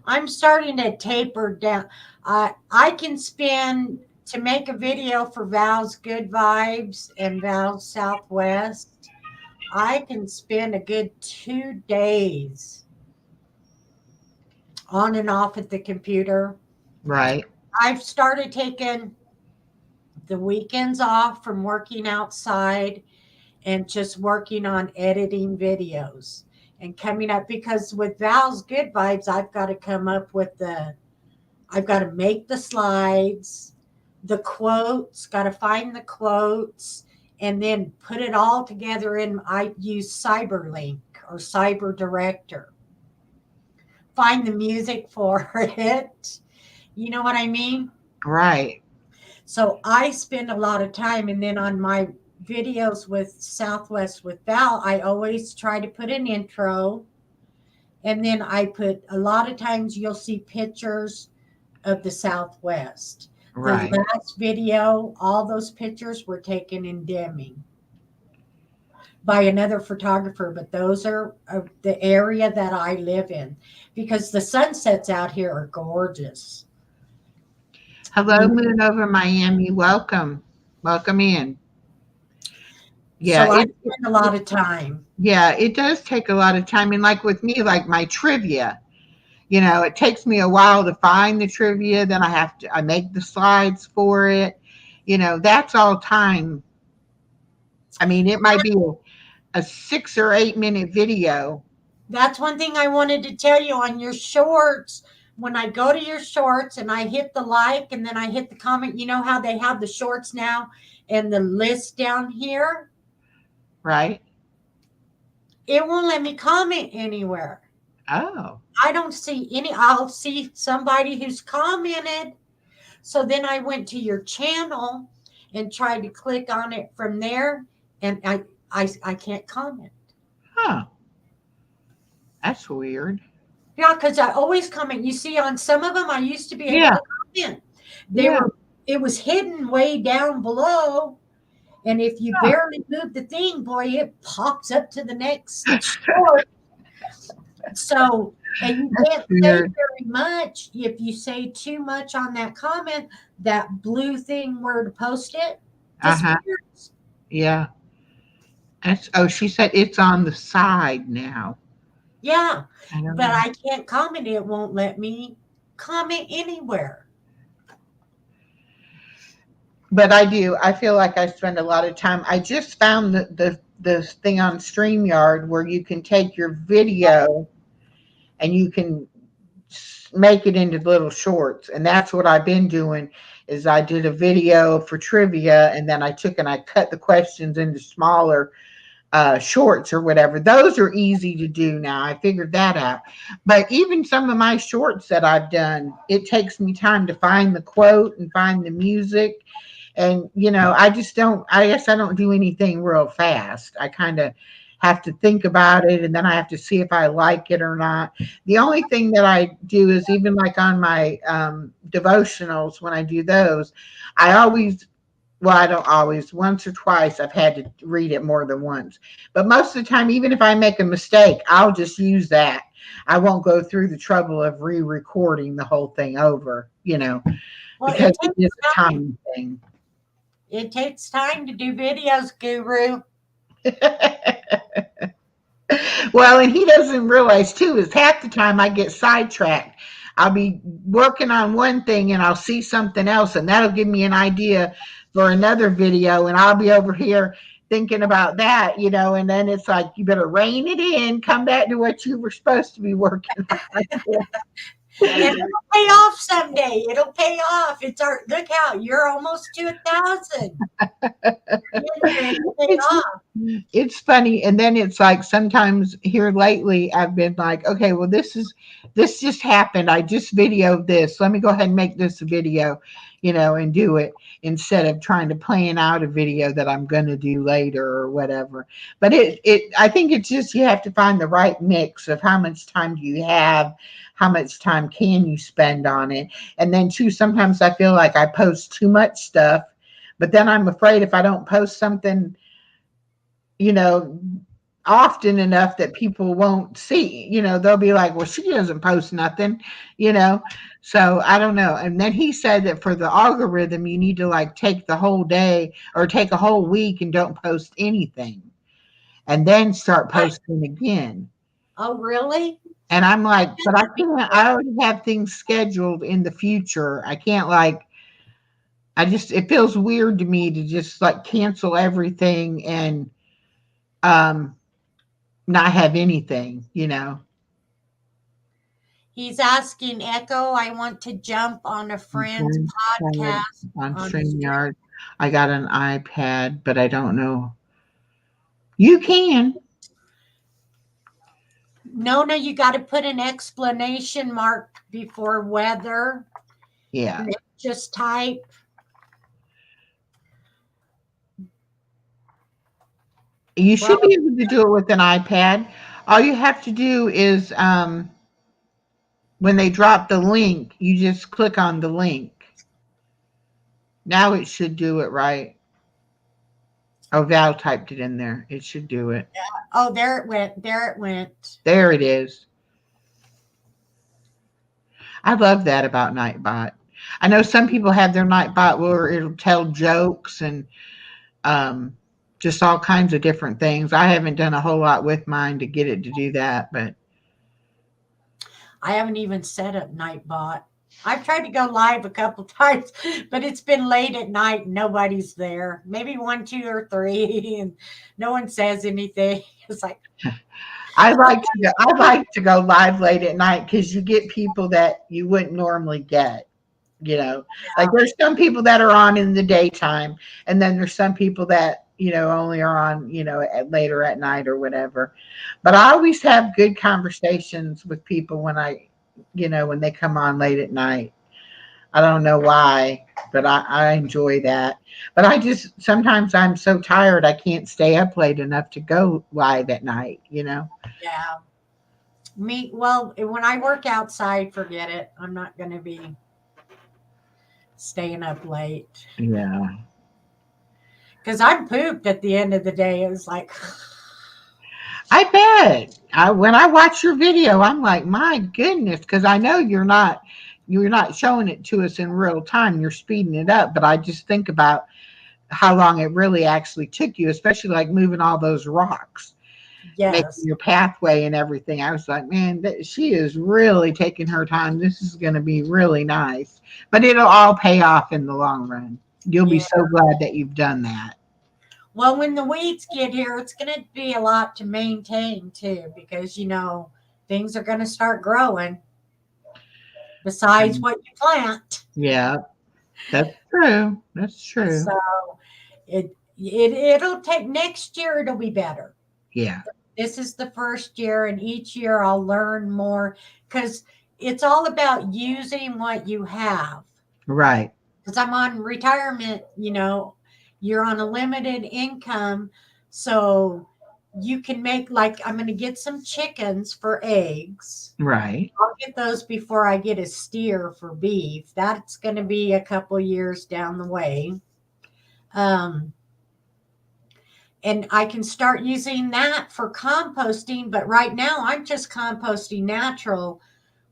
I'm starting to taper down. I can spend to make a video for Val's Good Vibes and Val's Southwest. I can spend a good 2 days on and off at the computer. Right. I've started taking the weekends off from working outside and just working on editing videos and coming up because with Val's Good Vibes, I've got to make the slides, the quotes, got to find the quotes, and then put it all together in, I use Cyberlink or Cyber Director. Find the music for it. You know what I mean? Right. So I spend a lot of time, and then on my videos with Southwest with Val, I always try to put an intro, and then I put a lot of times you'll see pictures of the Southwest. The Right. last video, all those pictures were taken in Deming by another photographer, but those are the area that I live in because the sunsets out here are gorgeous. Hello, Moon over Miami. Welcome. Welcome in. Yeah, So I spend a lot of time. it does take a lot of time. And like with me, like my trivia, it takes me a while to find the trivia. Then I make the slides for it. That's all time. I mean, it might be a 6 or 8 minute video. That's one thing I wanted to tell you on your shorts. When I go to your shorts and I hit the like and then I hit the comment, you know how they have the shorts now and the list down here? Right? It won't let me comment anywhere. Oh, I don't see any. I'll see somebody who's commented. So then I went to your channel and tried to click on it from there, and I can't comment. huh. That's weird. Yeah, because I always comment. You see, on some of them, I used to be able Yeah, to comment. They yeah. were it was hidden way down below. And if you barely move the thing, boy, it pops up to the next short. So, and you That's can't say weird. very much. If you say too much on that comment, that blue thing where to post it Uh-huh. disappears. Yeah. Oh, she said it's on the side now. Yeah, I don't but know. I can't comment. It won't let me comment anywhere. But I do. I feel like I spend a lot of time. I just found the thing on StreamYard where you can take your video and you can make it into little shorts, and that's what I've been doing. Is I did a video for trivia, and then I took and I cut the questions into smaller shorts or whatever. Those are easy to do now. I figured that out. But even some of my shorts that I've done, it takes me time to find the quote and find the music. And, I just don't, I guess I don't do anything real fast. I kind of have to think about it and then I have to see if I like it or not. The only thing that I do is even like on my devotionals, when I do those, I always well, I don't always, once or twice, I've had to read it more than once. But most of the time, even if I make a mistake, I'll just use that. I won't go through the trouble of re recording the whole thing over, Well, because it it takes is a time. time thing. It takes time to do videos, Guru. Well, and he doesn't realize too is half the time I get sidetracked. I'll be working on one thing and I'll see something else, and that'll give me an idea for another video, and I'll be over here thinking about that, and then it's like you better rein it in, come back to what you were supposed to be working on. And it'll pay off someday. It'll pay off. It's our look out. You're almost to 1,000. It'll pay It's off. it's funny, and then it's like sometimes here lately I've been like, okay, well this just happened. I just videoed this. Let me go ahead and make this a video, and do it instead of trying to plan out a video that I'm going to do later or whatever. But it I think it's just you have to find the right mix of how much time do you have, how much time can you spend on it, and then too sometimes I feel like I post too much stuff, but then I'm afraid if I don't post something you know, often enough that people won't see, they'll be like, well, she doesn't post nothing, you know. So I don't know. And then he said that for the algorithm, you need to like take the whole day or take a whole week and don't post anything and then start Right. posting again. Oh, really? And I'm like, but I can't, I already have things scheduled in the future. I can't like, it feels weird to me to just like cancel everything and, um, not have anything. He's asking Echo, I want to jump on a friend's Okay. Tab podcast on on stream. StreamYard. I got an iPad, but I don't know. You can. No, you got to put an explanation mark before weather Yeah. and then just type. You should Well, be able to do it with an iPad. All you have to do is when they drop the link, you just click on the link. Now it should do it right. Oh, Val typed it in there. It should do it. oh, there it went. There it went. There it is. I love that about Nightbot. I know some people have their Nightbot where it'll tell jokes and um, just all kinds of different things. I haven't done a whole lot with mine to get it to do that, but I haven't even set up Nightbot. I've tried to go live a couple times, but it's been late at night and nobody's there. Maybe one, two, or three, and no one says anything. It's like, I like to go live late at night because you get people that you wouldn't normally get. Like there's some people that are on in the daytime, and then there's some people that only are on later at night or whatever. But I always have good conversations with people when they come on late at night. I don't know why, but I enjoy that. But I just sometimes I'm so tired I can't stay up late enough to go live at night. yeah. Well, when I work outside, forget it. I'm not going to be staying up late. Yeah. Because I'm pooped at the end of the day. It was like, I bet. When I watch your video, I'm like, my goodness, because I know you're not showing it to us in real time. You're speeding it up, but I just think about how long it really actually took you, especially like moving all those rocks, making yes, your pathway and everything. I was like, man, she is really taking her time. This is going to be really nice, but it'll all pay off in the long run. You'll be yeah. so glad that you've done that. Well, when the weeds get here, it's going to be a lot to maintain too, because things are going to start growing besides Um, what you plant. yeah, that's true. That's true. So it'll take next year. It'll be better. Yeah, This is the first year, and each year I'll learn more because it's all about using what you have. right. Because I'm on retirement, you're on a limited income. So you can make, like, I'm going to get some chickens for eggs. Right. I'll get those before I get a steer for beef. That's going to be a couple years down the way. Um, and I can start using that for composting. But right now, I'm just composting natural.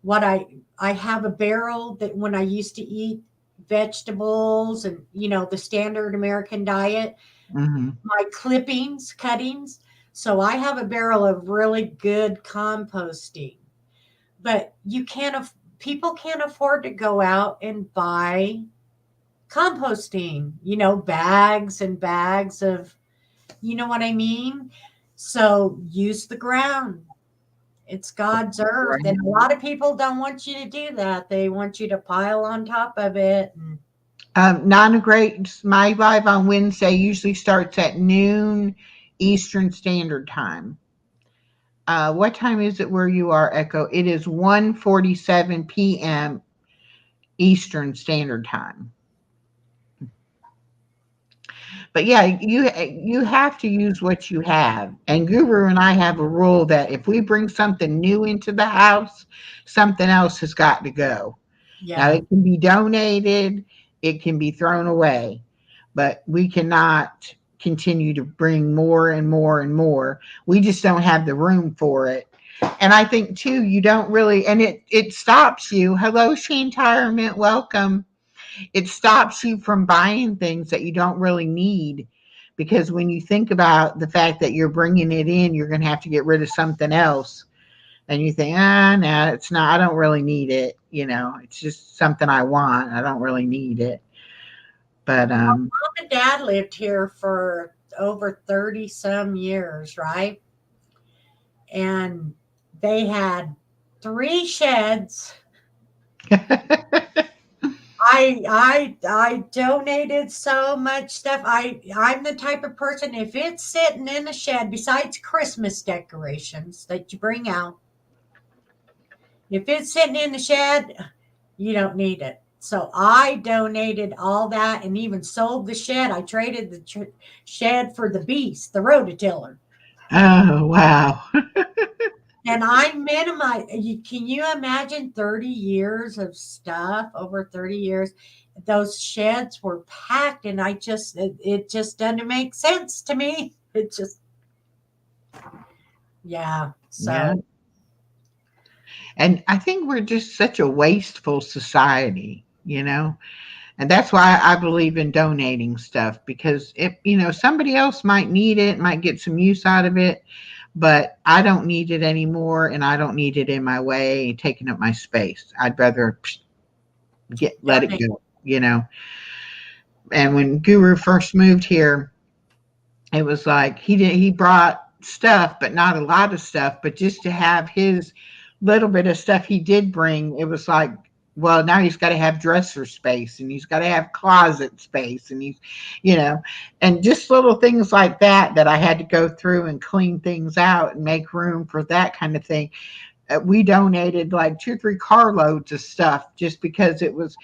What I have a barrel that when I used to eat vegetables and the standard American diet, Hmm. my cuttings. So I have a barrel of really good composting. But people can't afford to go out and buy composting, bags and bags of, you know what I mean? So use the ground. It's God's earth. And a lot of people don't want you to do that. They want you to pile on top of it. And Not a great. My live on Wednesday usually starts at noon Eastern Standard Time. What time is it where you are, Echo? It is 1:47 p.m. Eastern Standard Time. But yeah, you have to use what you have. And Guru and I have a rule that if we bring something new into the house, something else has got to go. Now yeah. it can be donated, it can be thrown away, but we cannot continue to bring more and more and more. We just don't have the room for it. And I think too, you don't really, and it stops you. Hello, Shantirement, welcome. It stops you from buying things that you don't really need, because when you think about the fact that you're bringing it in, you're going to have to get rid of something else, and you think, no, it's not. I don't really need it. It's just something I want. I don't really need it. But Mom and Dad lived here for over 30 some years, right? And they had 3 sheds. I donated so much stuff. I'm the type of person, if it's sitting in a shed, besides Christmas decorations that you bring out, if it's sitting in the shed, you don't need it. So I donated all that and even sold the shed. I traded the shed for the beast, the rototiller. oh wow, And I minimize. Can you imagine 30 years of stuff? Over 30 years, those sheds were packed, and it just doesn't make sense to me. It just, yeah. yeah. So And I think we're just such a wasteful society, and that's why I believe in donating stuff, because if somebody else might need it, might get some use out of it, but I don't need it anymore, and I don't need it in my way, taking up my space. I'd rather let it donate. go. And when Guru first moved here, it was like he brought stuff, but not a lot of stuff, but just to have his little bit of stuff he did bring, it was like, well, now he's got to have dresser space, and he's got to have closet space, and you know, and just little things like that I had to go through and clean things out and make room for that kind of thing. We donated like 2, 3 carloads of stuff just because it was,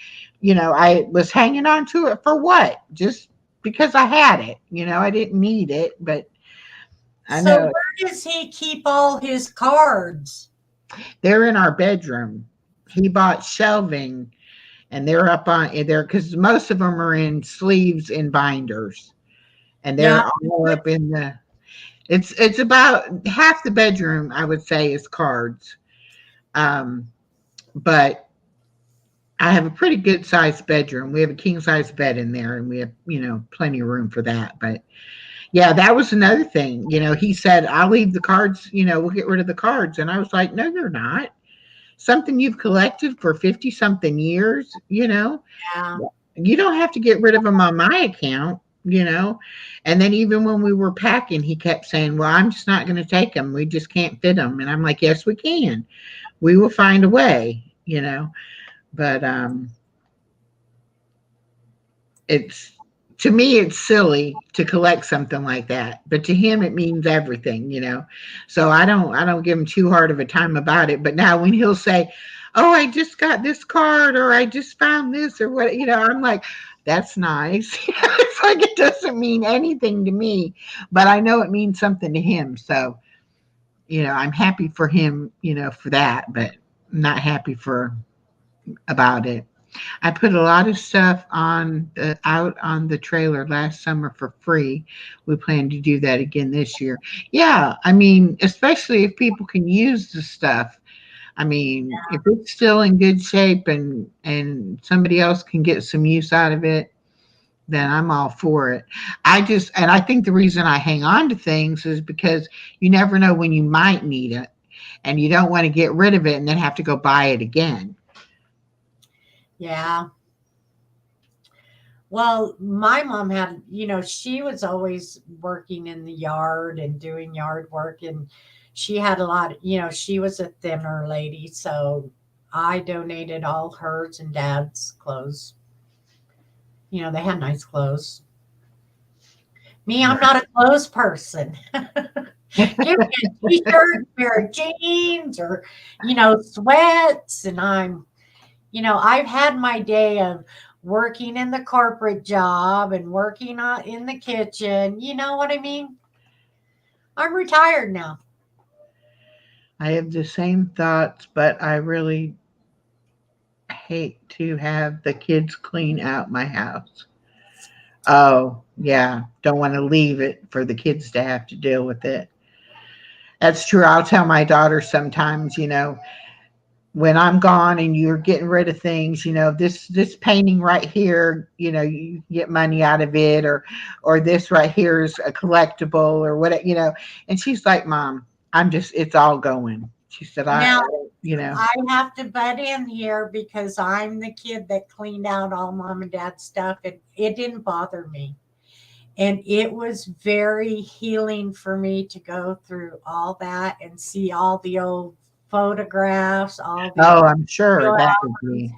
I was hanging on to it for what? Just because I had it, I didn't need it, but I So know where does he keep all his cards? they're in our bedroom. He bought shelving, and they're up on there because most of them are in sleeves and binders, and Yeah. they're all up in the. It's about half the bedroom, I would say, is cards. Um, but I have a pretty good sized bedroom. We have a king size bed in there, and we have plenty of room for that. But yeah, that was another thing. He said, "I'll leave the cards. We'll get rid of the cards," and I was like, "No, you're not. Something you've collected for 50 something years. Yeah. You don't have to get rid of them on my account." And then even when we were packing, he kept saying, "Well, I'm just not going to take them. We just can't fit them." And I'm like, "Yes, we can. We will find a way." But it's to me it's silly to collect something like that, but to him it means everything. So I don't give him too hard of a time about it. But now when he'll say, "Oh, I just got this card," or "I just found this," or what, I'm like, "That's nice." It's like it doesn't mean anything to me, but I know it means something to him. So I'm happy for him, for that, but I'm not happy for about it. I put a lot of stuff out on the trailer last summer for free. We plan to do that again this year. Yeah, I mean, especially if people can use the stuff. I mean, if it's still in good shape and somebody else can get some use out of it, then I'm all for it. And I think the reason I hang on to things is because you never know when you might need it, and you don't want to get rid of it and then have to go buy it again. Yeah. Well, my mom had, she was always working in the yard and doing yard work. And she had a lot, she was a thinner lady. So I donated all hers and dad's clothes. They had nice clothes. Me, I'm not a clothes person. Give me a t-shirt, pair of jeans, or, sweats. And I've had my day of working in the corporate job and working in the kitchen. You know what I mean? I'm retired now. I have the same thoughts, but I really hate to have the kids clean out my house. Oh, yeah. Don't want to leave it for the kids to have to deal with it. That's true. I'll tell my daughter sometimes, when I'm gone and you're getting rid of things, this painting right here, you get money out of it, or this right here is a collectible or what. And she's like, "Mom, it's all going." She said, Now, you know, I have to butt in here because I'm the kid that cleaned out all mom and dad's stuff. And it didn't bother me. And it was very healing for me to go through all that and see all the old photographs, all the oh, old I'm sure video that would albums, be,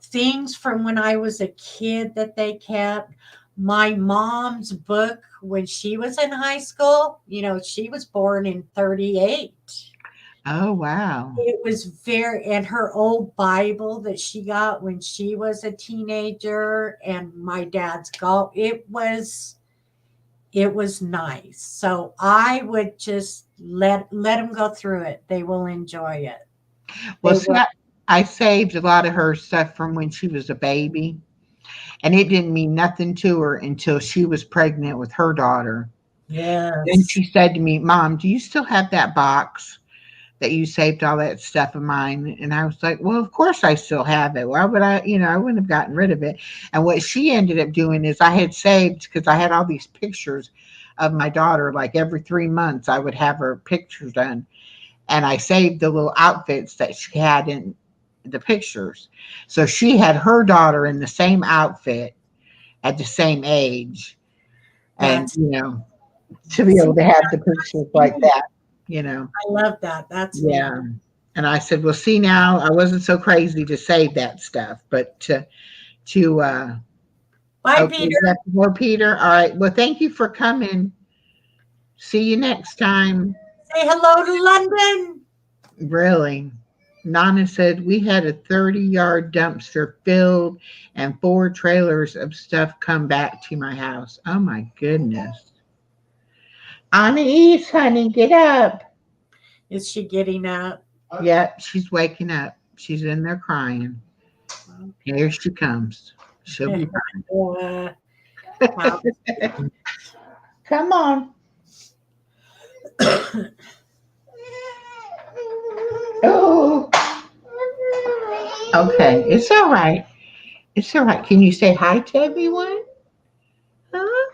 things from when I was a kid that they kept. My mom's book when she was in high school, she was born in 38. oh, wow. It was and her old Bible that she got when she was a teenager, and my dad's golf. It was nice. So I would just let them go through it. They will enjoy it. Well, They see, will. I saved a lot of her stuff from when she was a baby, and it didn't mean nothing to her until she was pregnant with her daughter. Then Yes. she said to me, "Mom, do you still have that box that you saved all that stuff of mine?" And I was like, "Well, of course I still have it. Why would I? I wouldn't have gotten rid of it." And what she ended up doing is I had saved because I had all these pictures of my daughter. Like every 3 months, I would have her pictures done, and I saved the little outfits that she had in the pictures. So she had her daughter in the same outfit at the same age, and That's to be see, able to have the pictures like neat. that, you know. I love that. That's neat. Yeah. And I said, "Well, see, now I wasn't so crazy to save that stuff, but to Bye, okay, Peter. we have to go, Peter. All right. Well, thank you for coming. See you next time." Say hello to London. Really. Nana said we had a 30-yard dumpster filled and 4 trailers of stuff come back to my house. Oh my goodness. Anais, honey, get up. Is she getting up? Yep, she's waking up. She's in there crying. Here she comes. She'll be Uh, how- fine. Come on. Oh, okay. It's all right. It's all right. Can you say hi to everyone? Huh?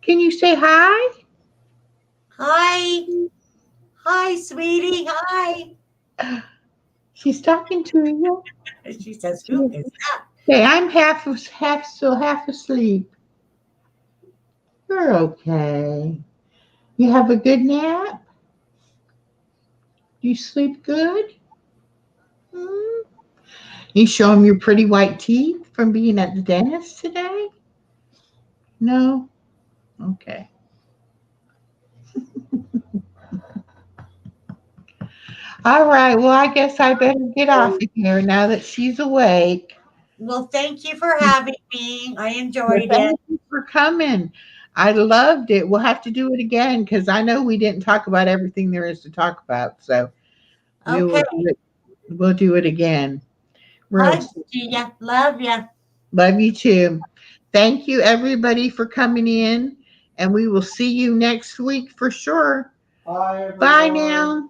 Can you say hi? Hi. Hi, sweetie. Hi. She's talking to you. She says, who is that? Okay, I'm half asleep. You're okay. You have a good nap? You sleep good? Hmm? You show him your pretty white teeth from being at the dentist today? No? Okay. All right. Well, I guess I better get off of here now that she's awake. Well, thank you for having me. I Well, enjoyed it. thank you for coming. I loved it. We'll have to do it again because I know we didn't talk about everything there is to talk about. So we will Okay. do it. We'll do it again. Real Hugs to ya. Love ya. love you too. Thank you everybody for coming in, and we will see you next week for sure. Bye, Bye everyone. now.